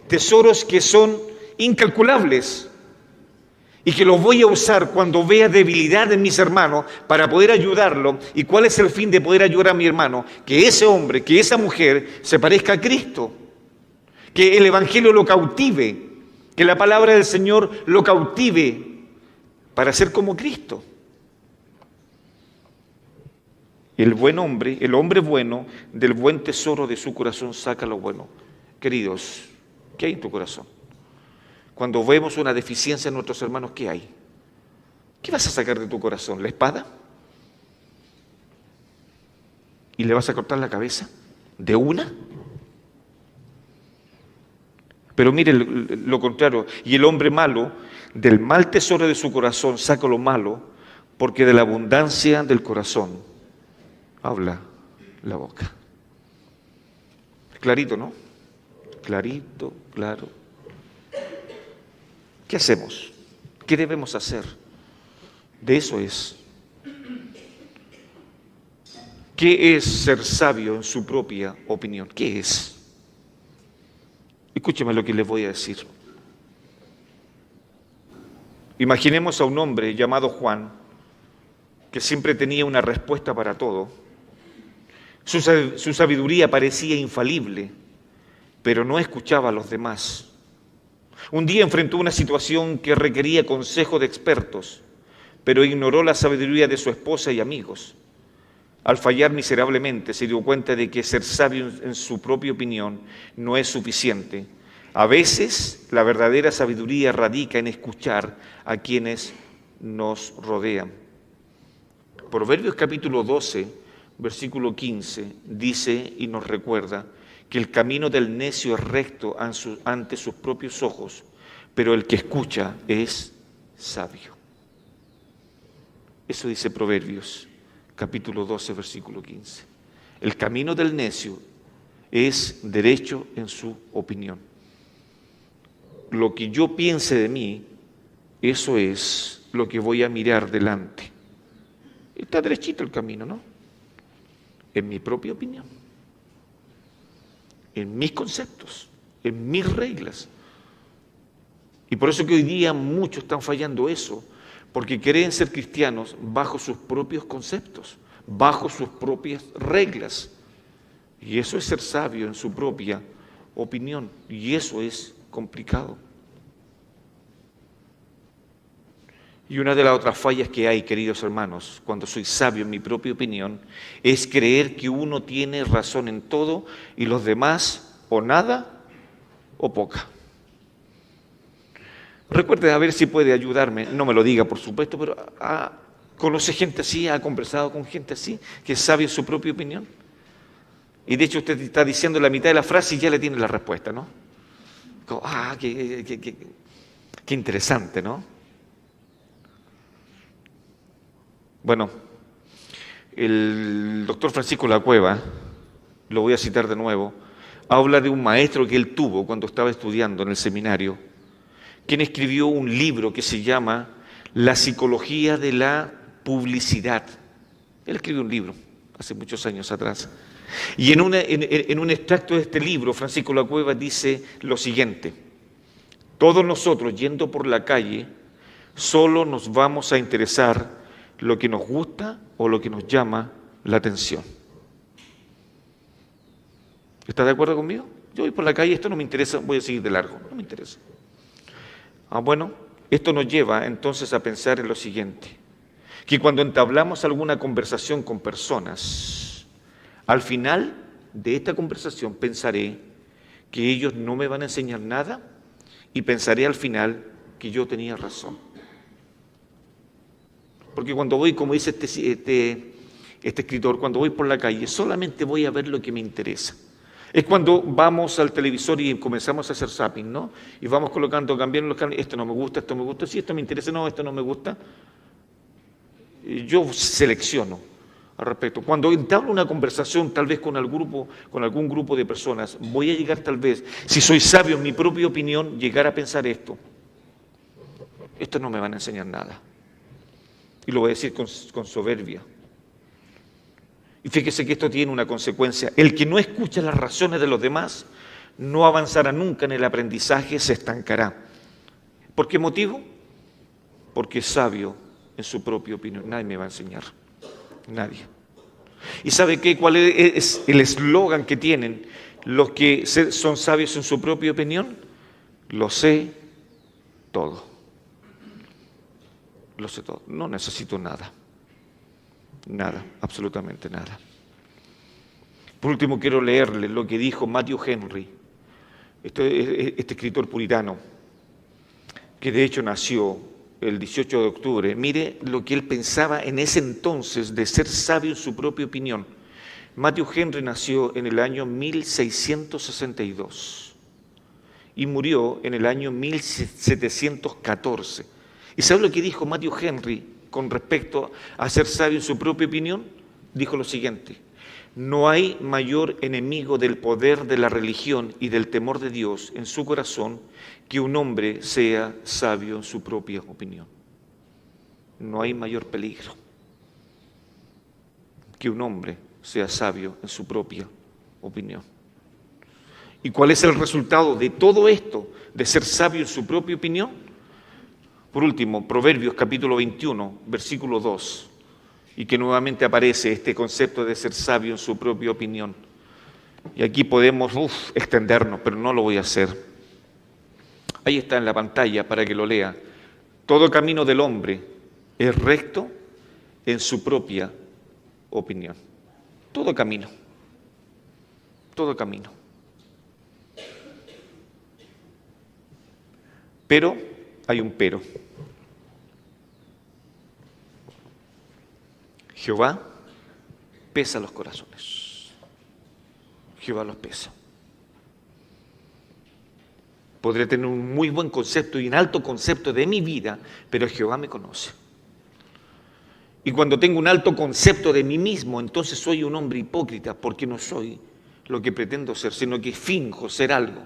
tesoros que son incalculables y que los voy a usar cuando vea debilidad en mis hermanos para poder ayudarlo. ¿Y cuál es el fin de poder ayudar a mi hermano? Que ese hombre, que esa mujer se parezca a Cristo, que el Evangelio lo cautive, que la palabra del Señor lo cautive para ser como Cristo. El buen hombre, el hombre bueno, del buen tesoro de su corazón saca lo bueno. Queridos, ¿qué hay en tu corazón? Cuando vemos una deficiencia en nuestros hermanos, ¿qué hay? ¿Qué vas a sacar de tu corazón? ¿La espada? ¿Y le vas a cortar la cabeza? ¿De una? Pero mire lo contrario. Y el hombre malo, del mal tesoro de su corazón, saca lo malo, porque de la abundancia del corazón habla la boca. Clarito, ¿no? Clarito, claro. ¿Qué hacemos? ¿Qué debemos hacer? De eso es. ¿Qué es ser sabio en su propia opinión? ¿Qué es? Escúcheme lo que les voy a decir. Imaginemos a un hombre llamado Juan, que siempre tenía una respuesta para todo. Su sabiduría parecía infalible, pero no escuchaba a los demás. Un día enfrentó una situación que requería consejo de expertos, pero ignoró la sabiduría de su esposa y amigos. Al fallar miserablemente, se dio cuenta de que ser sabio en su propia opinión no es suficiente. A veces, la verdadera sabiduría radica en escuchar a quienes nos rodean. Proverbios capítulo 12, versículo 15, dice y nos recuerda que el camino del necio es recto ante sus propios ojos, pero el que escucha es sabio. Eso dice Proverbios capítulo 12, versículo 15. El camino del necio es derecho en su opinión. Lo que yo piense de mí, eso es lo que voy a mirar delante. Está derechito el camino, ¿no? En mi propia opinión, en mis conceptos, en mis reglas. Y por eso que hoy día muchos están fallando eso, porque quieren ser cristianos bajo sus propios conceptos, bajo sus propias reglas. Y eso es ser sabio en su propia opinión, y eso es complicado. Y una de las otras fallas que hay, queridos hermanos, cuando soy sabio en mi propia opinión, es creer que uno tiene razón en todo y los demás o nada o poca. Recuerde, a ver si puede ayudarme, no me lo diga por supuesto, pero ¿conoce gente así? ¿Ha conversado con gente así, que es sabio en su propia opinión? Y de hecho usted está diciendo la mitad de la frase y ya le tiene la respuesta, ¿no? Como, qué interesante, ¿no? Bueno, el doctor Francisco Lacueva, lo voy a citar de nuevo, habla de un maestro que él tuvo cuando estaba estudiando en el seminario, quien escribió un libro que se llama La psicología de la publicidad. Él escribió un libro hace muchos años atrás. Y en un extracto de este libro, Francisco Lacueva dice lo siguiente: todos nosotros, yendo por la calle, solo nos vamos a interesar lo que nos gusta o lo que nos llama la atención. ¿Está de acuerdo conmigo? Yo voy por la calle, esto no me interesa, voy a seguir de largo, no me interesa. Bueno, esto nos lleva entonces a pensar en lo siguiente: que cuando entablamos alguna conversación con personas, al final de esta conversación pensaré que ellos no me van a enseñar nada y pensaré al final que yo tenía razón. Porque cuando voy, como dice este escritor, cuando voy por la calle, solamente voy a ver lo que me interesa. Es cuando vamos al televisor y comenzamos a hacer zapping, ¿no? Y vamos colocando, cambiando los canales, esto no me gusta, sí, esto me interesa, no, esto no me gusta. Yo selecciono al respecto. Cuando entablo una conversación, tal vez con algún grupo de personas, voy a llegar tal vez, si soy sabio en mi propia opinión, llegar a pensar esto. Estos no me van a enseñar nada. Y lo voy a decir con soberbia. Y fíjese que esto tiene una consecuencia. El que no escucha las razones de los demás no avanzará nunca en el aprendizaje, se estancará. ¿Por qué motivo? Porque es sabio en su propia opinión. Nadie me va a enseñar. Nadie. ¿Y sabe qué? ¿Cuál es el eslogan que tienen los que son sabios en su propia opinión? Lo sé todo. Lo sé todo. No necesito nada. Nada, absolutamente nada. Por último, quiero leerle lo que dijo Matthew Henry, este escritor puritano, que de hecho nació el 18 de octubre. Mire lo que él pensaba en ese entonces de ser sabio en su propia opinión. Matthew Henry nació en el año 1662 y murió en el año 1714. ¿Y sabe lo que dijo Matthew Henry con respecto a ser sabio en su propia opinión? Dijo lo siguiente: no hay mayor enemigo del poder de la religión y del temor de Dios en su corazón que un hombre sea sabio en su propia opinión. No hay mayor peligro que un hombre sea sabio en su propia opinión. ¿Y cuál es el resultado de todo esto, de ser sabio en su propia opinión? Por último, Proverbios capítulo 21, versículo 2, y que nuevamente aparece este concepto de ser sabio en su propia opinión. Y aquí podemos extendernos, pero no lo voy a hacer. Ahí está en la pantalla para que lo lea. Todo camino del hombre es recto en su propia opinión. Todo camino. Todo camino. Pero hay un pero. Jehová pesa los corazones. Jehová los pesa. Podré tener un muy buen concepto y un alto concepto de mi vida, pero Jehová me conoce. Y cuando tengo un alto concepto de mí mismo, entonces soy un hombre hipócrita, porque no soy lo que pretendo ser, sino que finjo ser algo.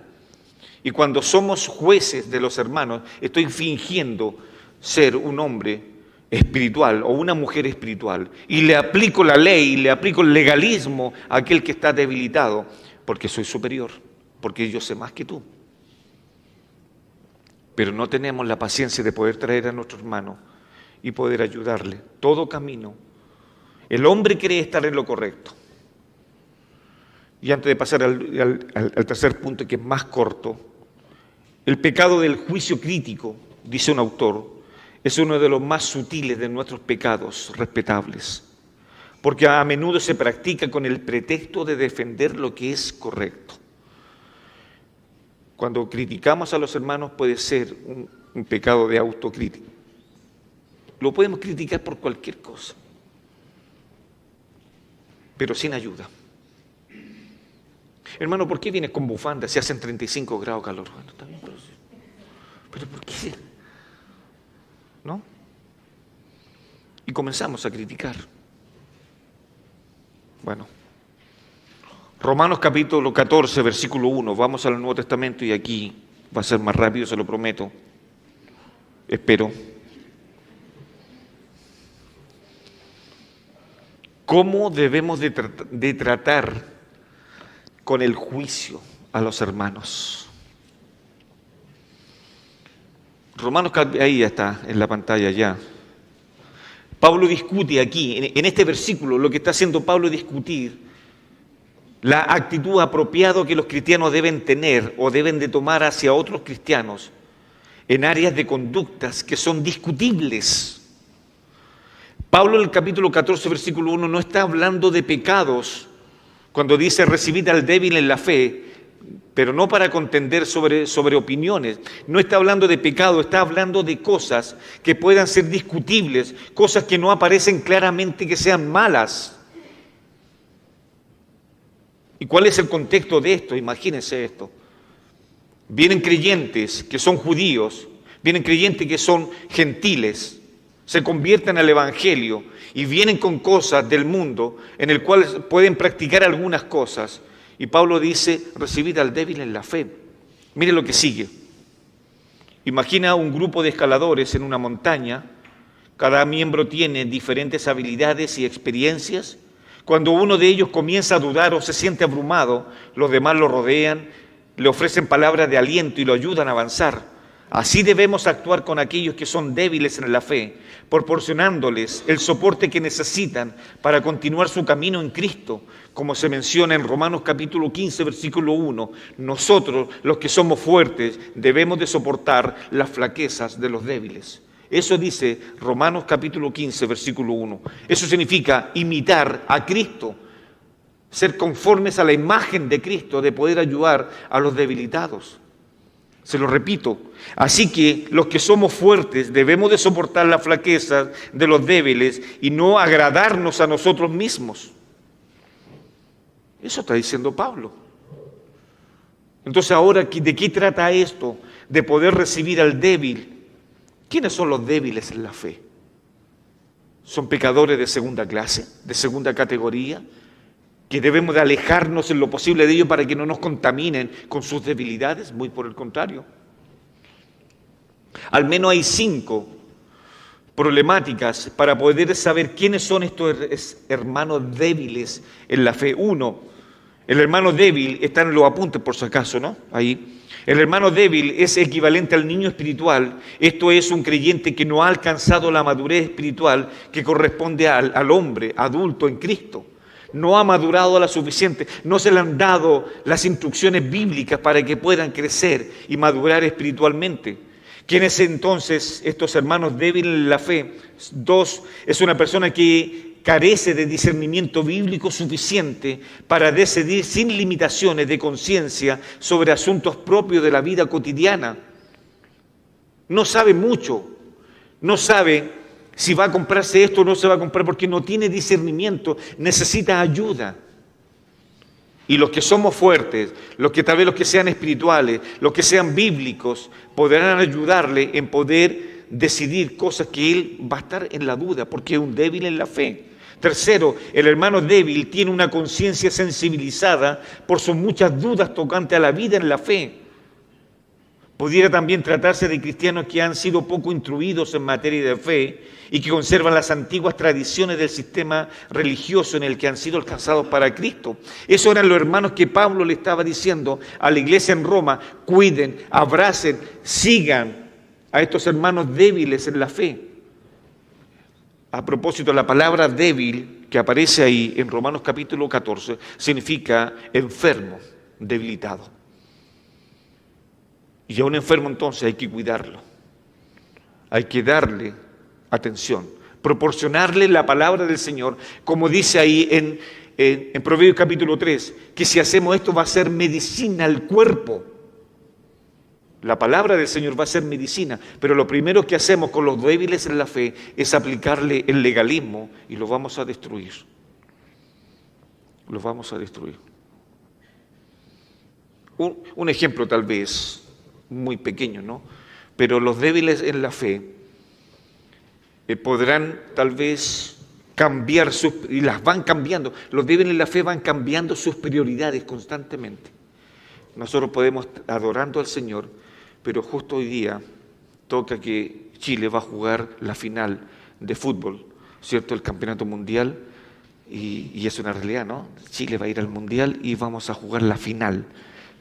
Y cuando somos jueces de los hermanos, estoy fingiendo ser un hombre espiritual o una mujer espiritual. Y le aplico la ley, le aplico el legalismo a aquel que está debilitado, porque soy superior, porque yo sé más que tú. Pero no tenemos la paciencia de poder traer a nuestro hermano y poder ayudarle. Todo camino. El hombre cree estar en lo correcto. Y antes de pasar al tercer punto, que es más corto, el pecado del juicio crítico, dice un autor, es uno de los más sutiles de nuestros pecados respetables, porque a menudo se practica con el pretexto de defender lo que es correcto. Cuando criticamos a los hermanos puede ser un pecado de autocrítica. Lo podemos criticar por cualquier cosa, pero sin ayuda. Hermano, ¿por qué vienes con bufanda si hacen 35 grados calor? Bueno, está bien, pero ¿por qué? ¿No? Y comenzamos a criticar. Bueno, Romanos capítulo 14, versículo 1, vamos al Nuevo Testamento y aquí va a ser más rápido, se lo prometo. Espero. ¿Cómo debemos de tratar con el juicio a los hermanos? Romanos, ahí ya está, en la pantalla ya. Pablo discute aquí, en este versículo, lo que está haciendo Pablo es discutir la actitud apropiada que los cristianos deben tener o deben de tomar hacia otros cristianos en áreas de conductas que son discutibles. Pablo en el capítulo 14, versículo 1, no está hablando de pecados cuando dice recibid al débil en la fe, pero no para contender sobre opiniones. No está hablando de pecado, está hablando de cosas que puedan ser discutibles, cosas que no aparecen claramente que sean malas. ¿Y cuál es el contexto de esto? Imagínense esto. Vienen creyentes que son judíos, vienen creyentes que son gentiles, se convierten al Evangelio y vienen con cosas del mundo en el cual pueden practicar algunas cosas. Y Pablo dice, recibid al débil en la fe. Mire lo que sigue. Imagina un grupo de escaladores en una montaña. Cada miembro tiene diferentes habilidades y experiencias. Cuando uno de ellos comienza a dudar o se siente abrumado, los demás lo rodean, le ofrecen palabras de aliento y lo ayudan a avanzar. Así debemos actuar con aquellos que son débiles en la fe, proporcionándoles el soporte que necesitan para continuar su camino en Cristo, como se menciona en Romanos capítulo 15, versículo 1. Nosotros, los que somos fuertes, debemos de soportar las flaquezas de los débiles. Eso dice Romanos capítulo 15, versículo 1. Eso significa imitar a Cristo, ser conformes a la imagen de Cristo, de poder ayudar a los debilitados. Se lo repito, así que los que somos fuertes debemos de soportar la flaqueza de los débiles y no agradarnos a nosotros mismos. Eso está diciendo Pablo. Entonces ahora, ¿de qué trata esto? De poder recibir al débil. ¿Quiénes son los débiles en la fe? ¿Son pecadores de segunda clase, de segunda categoría? ¿Que debemos de alejarnos en lo posible de ellos para que no nos contaminen con sus debilidades? Muy por el contrario. Al menos hay 5 problemáticas para poder saber quiénes son estos hermanos débiles en la fe. 1, el hermano débil, están en los apuntes por si acaso, ¿no? Ahí. El hermano débil es equivalente al niño espiritual. Esto es un creyente que no ha alcanzado la madurez espiritual que corresponde al hombre adulto en Cristo. No ha madurado la suficiente, no se le han dado las instrucciones bíblicas para que puedan crecer y madurar espiritualmente. ¿Quiénes entonces estos hermanos débiles en la fe? 2, es una persona que carece de discernimiento bíblico suficiente para decidir sin limitaciones de conciencia sobre asuntos propios de la vida cotidiana. No sabe mucho, no sabe si va a comprarse esto o no se va a comprar porque no tiene discernimiento, necesita ayuda. Y los que somos fuertes, los que sean espirituales, los que sean bíblicos, podrán ayudarle en poder decidir cosas que él va a estar en la duda porque es un débil en la fe. 3, el hermano débil tiene una conciencia sensibilizada por sus muchas dudas tocantes a la vida en la fe. Pudiera también tratarse de cristianos que han sido poco instruidos en materia de fe y que conservan las antiguas tradiciones del sistema religioso en el que han sido alcanzados para Cristo. Esos eran los hermanos que Pablo le estaba diciendo a la iglesia en Roma: cuiden, abracen, sigan a estos hermanos débiles en la fe. A propósito, la palabra débil que aparece ahí en Romanos capítulo 14 significa enfermo, debilitado. Y a un enfermo entonces hay que cuidarlo, hay que darle atención, proporcionarle la palabra del Señor, como dice ahí en Proverbios capítulo 3, que si hacemos esto va a ser medicina al cuerpo. La palabra del Señor va a ser medicina, pero lo primero que hacemos con los débiles en la fe es aplicarle el legalismo y los vamos a destruir. Los vamos a destruir. Un ejemplo tal vez muy pequeño, ¿no? Pero los débiles en la fe podrán tal vez cambiar y las van cambiando. Los débiles en la fe van cambiando sus prioridades constantemente. Nosotros podemos adorando al Señor, pero justo hoy día toca que Chile va a jugar la final de fútbol, ¿cierto? El campeonato mundial, y es una realidad, ¿no? Chile va a ir al mundial y vamos a jugar la final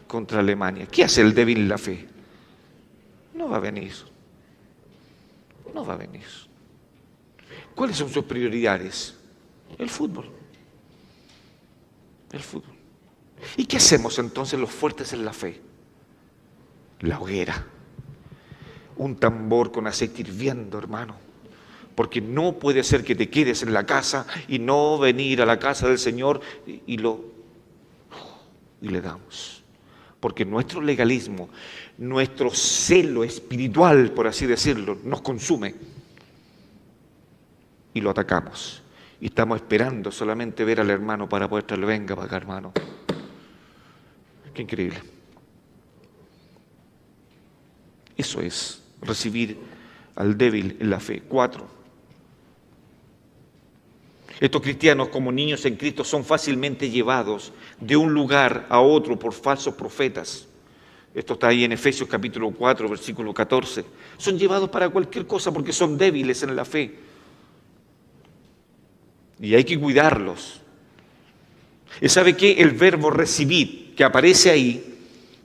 contra Alemania. ¿Qué hace el débil en la fe? No va a venir. No va a venir. ¿Cuáles son sus prioridades? El fútbol. El fútbol. ¿Y qué hacemos entonces los fuertes en la fe? La hoguera. Un tambor con aceite hirviendo, hermano. Porque no puede ser que te quedes en la casa y no venir a la casa del Señor y le damos. Porque nuestro legalismo, nuestro celo espiritual, por así decirlo, nos consume. Y lo atacamos. Y estamos esperando solamente ver al hermano para poder traerle, venga para acá, hermano. Qué increíble. Eso es recibir al débil en la fe. 4. Estos cristianos, como niños en Cristo, son fácilmente llevados de un lugar a otro por falsos profetas. Esto está ahí en Efesios capítulo 4, versículo 14. Son llevados para cualquier cosa porque son débiles en la fe. Y hay que cuidarlos. ¿Y sabe qué? El verbo recibir, que aparece ahí,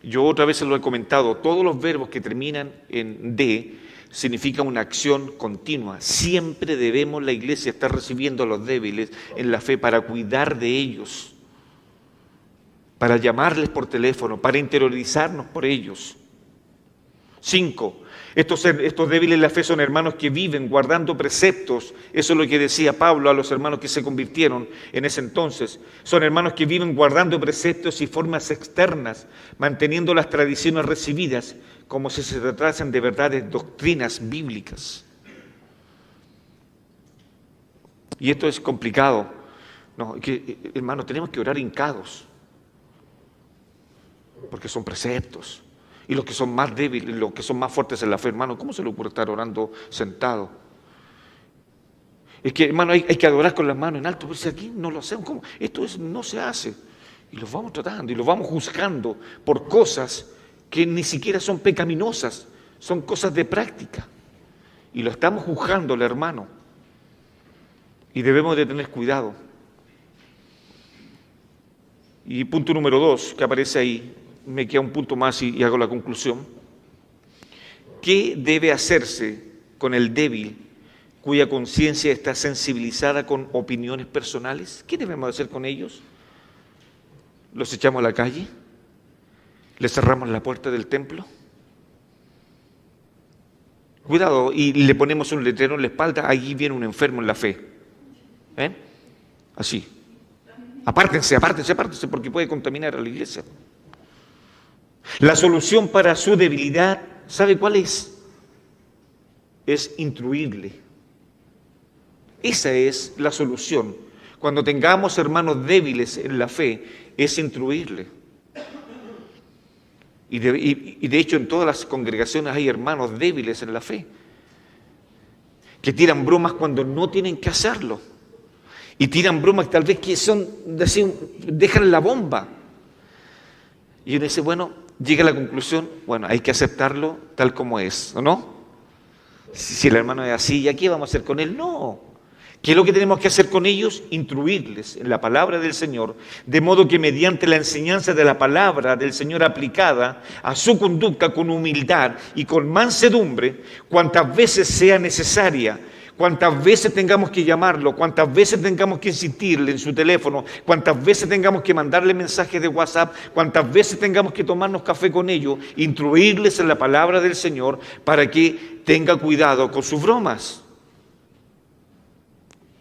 yo otra vez se lo he comentado, todos los verbos que terminan en D, significa una acción continua. Siempre debemos, la iglesia, estar recibiendo a los débiles en la fe para cuidar de ellos, para llamarles por teléfono, para interiorizarnos por ellos. 5. Estos débiles en la fe son hermanos que viven guardando preceptos. Eso es lo que decía Pablo a los hermanos que se convirtieron en ese entonces. Son hermanos que viven guardando preceptos y formas externas, manteniendo las tradiciones recibidas como si se tratasen de verdades, doctrinas bíblicas. Y esto es complicado. No, hermanos, tenemos que orar hincados, porque son preceptos. Y los que son más débiles, los que son más fuertes en la fe, hermano, ¿cómo se le ocurre estar orando sentado? Es que, hermano, hay que adorar con las manos en alto, pero si aquí no lo hacemos, ¿cómo? No se hace. Y los vamos tratando y los vamos juzgando por cosas que ni siquiera son pecaminosas, son cosas de práctica. Y lo estamos juzgando al hermano. Y debemos de tener cuidado. Y punto número 2, que aparece ahí, me queda un punto más y hago la conclusión. ¿Qué debe hacerse con el débil cuya conciencia está sensibilizada con opiniones personales? ¿Qué debemos hacer con ellos? ¿Los echamos a la calle? ¿Les cerramos la puerta del templo? Cuidado, y le ponemos un letrero en la espalda, allí viene un enfermo en la fe. Así. Apártense, porque puede contaminar a la iglesia. La solución para su debilidad, ¿sabe cuál es? Es instruirle. Esa es la solución. Cuando tengamos hermanos débiles en la fe, es instruirle. Y de hecho en todas las congregaciones hay hermanos débiles en la fe, que tiran bromas cuando no tienen que hacerlo. Y tiran bromas tal vez que son, dejan la bomba. Y uno dice, bueno, llega a la conclusión, bueno, hay que aceptarlo tal como es, ¿o no? Si el hermano es así, ¿ya qué vamos a hacer con él? No. ¿Qué es lo que tenemos que hacer con ellos? Instruirles en la palabra del Señor, de modo que mediante la enseñanza de la palabra del Señor aplicada a su conducta con humildad y con mansedumbre, cuantas veces sea necesaria, cuantas veces tengamos que llamarlo, cuantas veces tengamos que insistirle en su teléfono, cuantas veces tengamos que mandarle mensajes de WhatsApp, cuantas veces tengamos que tomarnos café con ellos, instruirles en la palabra del Señor para que tenga cuidado con sus bromas,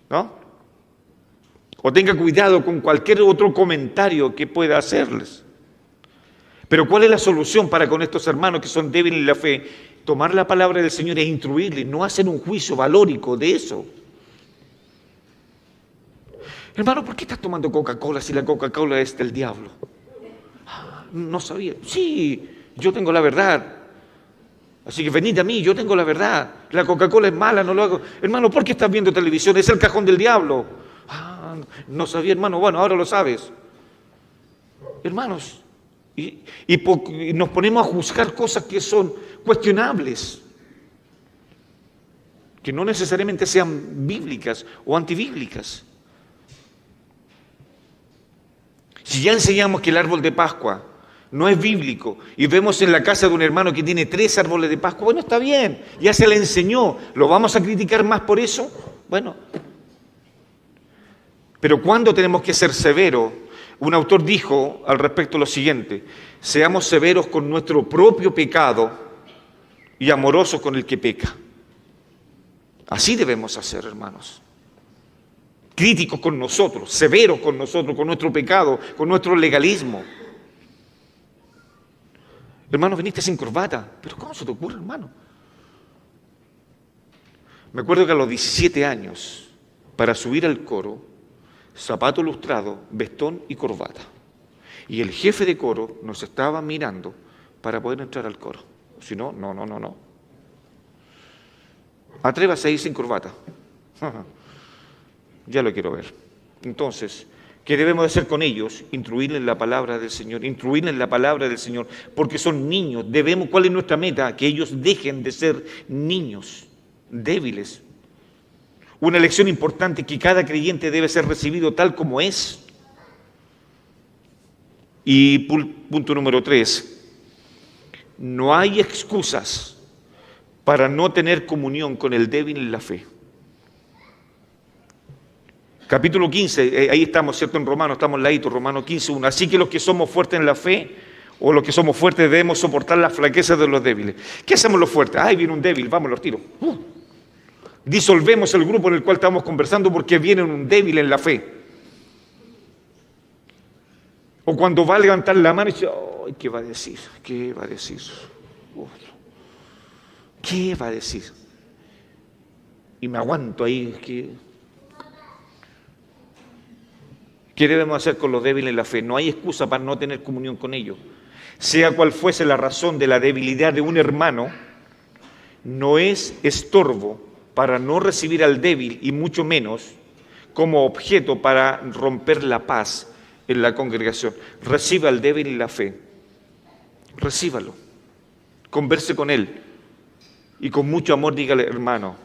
¿no? O tenga cuidado con cualquier otro comentario que pueda hacerles. Pero ¿cuál es la solución para con estos hermanos que son débiles en la fe? Tomar la palabra del Señor e instruirles, no hacer un juicio valórico de eso. Hermano, ¿por qué estás tomando Coca-Cola si la Coca-Cola es del diablo? No sabía. Sí, yo tengo la verdad. Así que venid a mí, yo tengo la verdad. La Coca-Cola es mala, no lo hago. Hermano, ¿por qué estás viendo televisión? Es el cajón del diablo. No sabía, hermano. Bueno, ahora lo sabes. Hermanos, y nos ponemos a juzgar cosas que son cuestionables, que no necesariamente sean bíblicas o antibíblicas. Si ya enseñamos que el árbol de Pascua no es bíblico y vemos en la casa de un hermano que tiene 3 árboles de Pascua, bueno, está bien, ya se le enseñó, ¿lo vamos a criticar más por eso? Bueno, pero ¿cuándo tenemos que ser severos? Un autor dijo al respecto lo siguiente: seamos severos con nuestro propio pecado y amorosos con el que peca. Así debemos hacer, hermanos. Críticos con nosotros, severos con nosotros, con nuestro pecado, con nuestro legalismo. Hermano, viniste sin corbata. ¿Pero cómo se te ocurre, hermano? Me acuerdo que a los 17 años, para subir al coro, zapato lustrado, vestón y corbata. Y el jefe de coro nos estaba mirando para poder entrar al coro. Si no, no. Atrévase a ir sin corbata. Ya lo quiero ver. Entonces, ¿qué debemos hacer con ellos? Instruirles la palabra del Señor, porque son niños. ¿Cuál es nuestra meta? Que ellos dejen de ser niños débiles. Una lección importante que cada creyente debe ser recibido tal como es. Y punto número 3, no hay excusas para no tener comunión con el débil en la fe. Capítulo 15, ahí estamos, ¿cierto? En Romanos, estamos ladito, Romanos 15, 1. Así que los que somos fuertes en la fe, o los que somos fuertes, debemos soportar las flaquezas de los débiles. ¿Qué hacemos los fuertes? Ay, viene un débil, vamos, los tiro. Disolvemos el grupo en el cual estamos conversando porque viene un débil en la fe. O cuando va a levantar la mano y dice, oh, ¿qué va a decir? ¿Qué va a decir? ¿Qué va a decir? Y me aguanto ahí. ¿Qué debemos hacer con los débiles en la fe? No hay excusa para no tener comunión con ellos. Sea cual fuese la razón de la debilidad de un hermano, no es estorbo para no recibir al débil y mucho menos como objeto para romper la paz en la congregación. Reciba al débil en la fe. Recíbalo. Converse con él. Y con mucho amor dígale, hermano,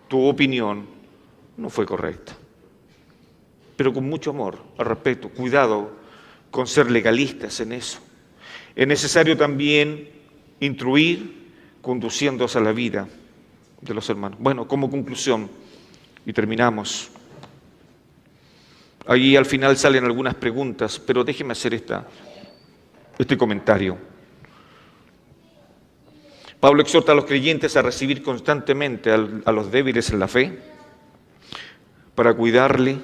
tu opinión no fue correcta. Pero con mucho amor, al respeto, cuidado con ser legalistas en eso. Es necesario también instruir, conduciéndose a la vida de los hermanos. Bueno, como conclusión, y terminamos. Ahí al final salen algunas preguntas, pero déjeme hacer este comentario. Pablo exhorta a los creyentes a recibir constantemente a los débiles en la fe, para cuidarle,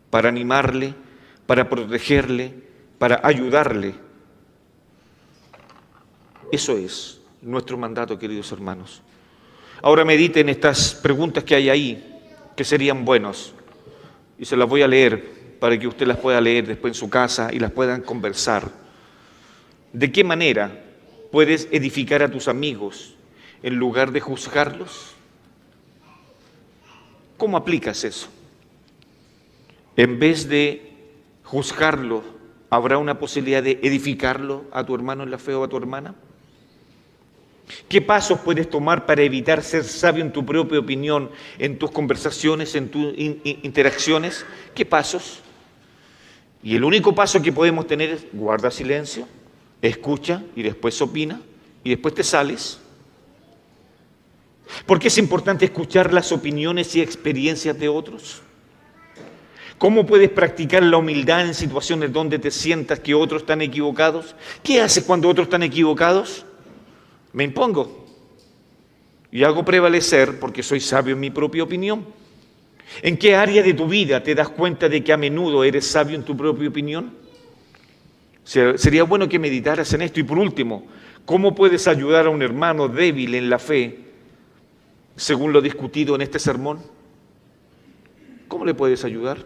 para animarle, para protegerle, para ayudarle. Eso es nuestro mandato, queridos hermanos. Ahora mediten estas preguntas que hay ahí, que serían buenos, y se las voy a leer para que usted las pueda leer después en su casa y las puedan conversar. ¿De qué manera puedes edificar a tus amigos en lugar de juzgarlos? ¿Cómo aplicas eso? En vez de juzgarlo, ¿habrá una posibilidad de edificarlo a tu hermano en la fe o a tu hermana? ¿Qué pasos puedes tomar para evitar ser sabio en tu propia opinión, en tus conversaciones, en tus interacciones? ¿Qué pasos? Y el único paso que podemos tener es guarda silencio, escucha y después opina y después te sales. ¿Por qué es importante escuchar las opiniones y experiencias de otros? ¿Cómo puedes practicar la humildad en situaciones donde te sientas que otros están equivocados? ¿Qué haces cuando otros están equivocados? Me impongo y hago prevalecer porque soy sabio en mi propia opinión. ¿En qué área de tu vida te das cuenta de que a menudo eres sabio en tu propia opinión? Sería bueno que meditaras en esto. Y por último, ¿cómo puedes ayudar a un hermano débil en la fe según lo discutido en este sermón? ¿Cómo le puedes ayudar?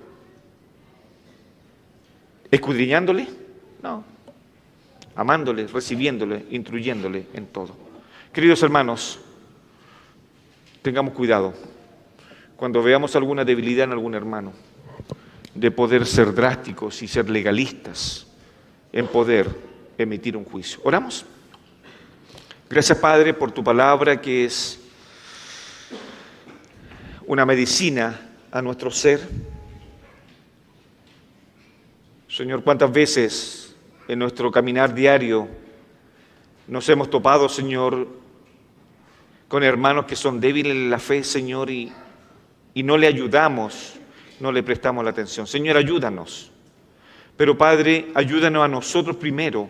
¿Escudriñándole? No. Amándole, recibiéndole, instruyéndole en todo. Queridos hermanos, tengamos cuidado cuando veamos alguna debilidad en algún hermano, de poder ser drásticos y ser legalistas en poder emitir un juicio. ¿Oramos? Gracias, Padre, por tu palabra que es una medicina a nuestro ser. Señor, ¿cuántas veces en nuestro caminar diario nos hemos topado, Señor, con hermanos que son débiles en la fe, Señor, y no le ayudamos, no le prestamos la atención? Señor, ayúdanos. Pero, Padre, ayúdanos a nosotros primero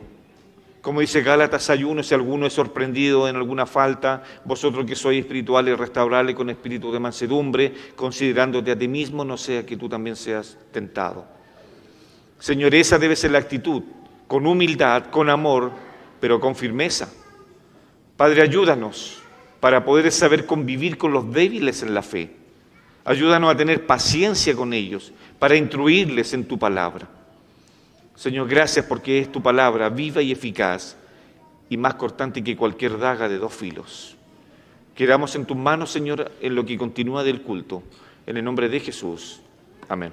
Como dice Gálatas, ayuno, si alguno es sorprendido en alguna falta, vosotros que sois espirituales, restaurarle con espíritu de mansedumbre, considerándote a ti mismo, no sea que tú también seas tentado. Señor, esa debe ser la actitud, con humildad, con amor, pero con firmeza. Padre, ayúdanos para poder saber convivir con los débiles en la fe. Ayúdanos a tener paciencia con ellos, para instruirles en tu palabra. Señor, gracias porque es tu palabra viva y eficaz y más cortante que cualquier daga de 2 filos. Quedamos en tus manos, Señor, en lo que continúa del culto. En el nombre de Jesús. Amén.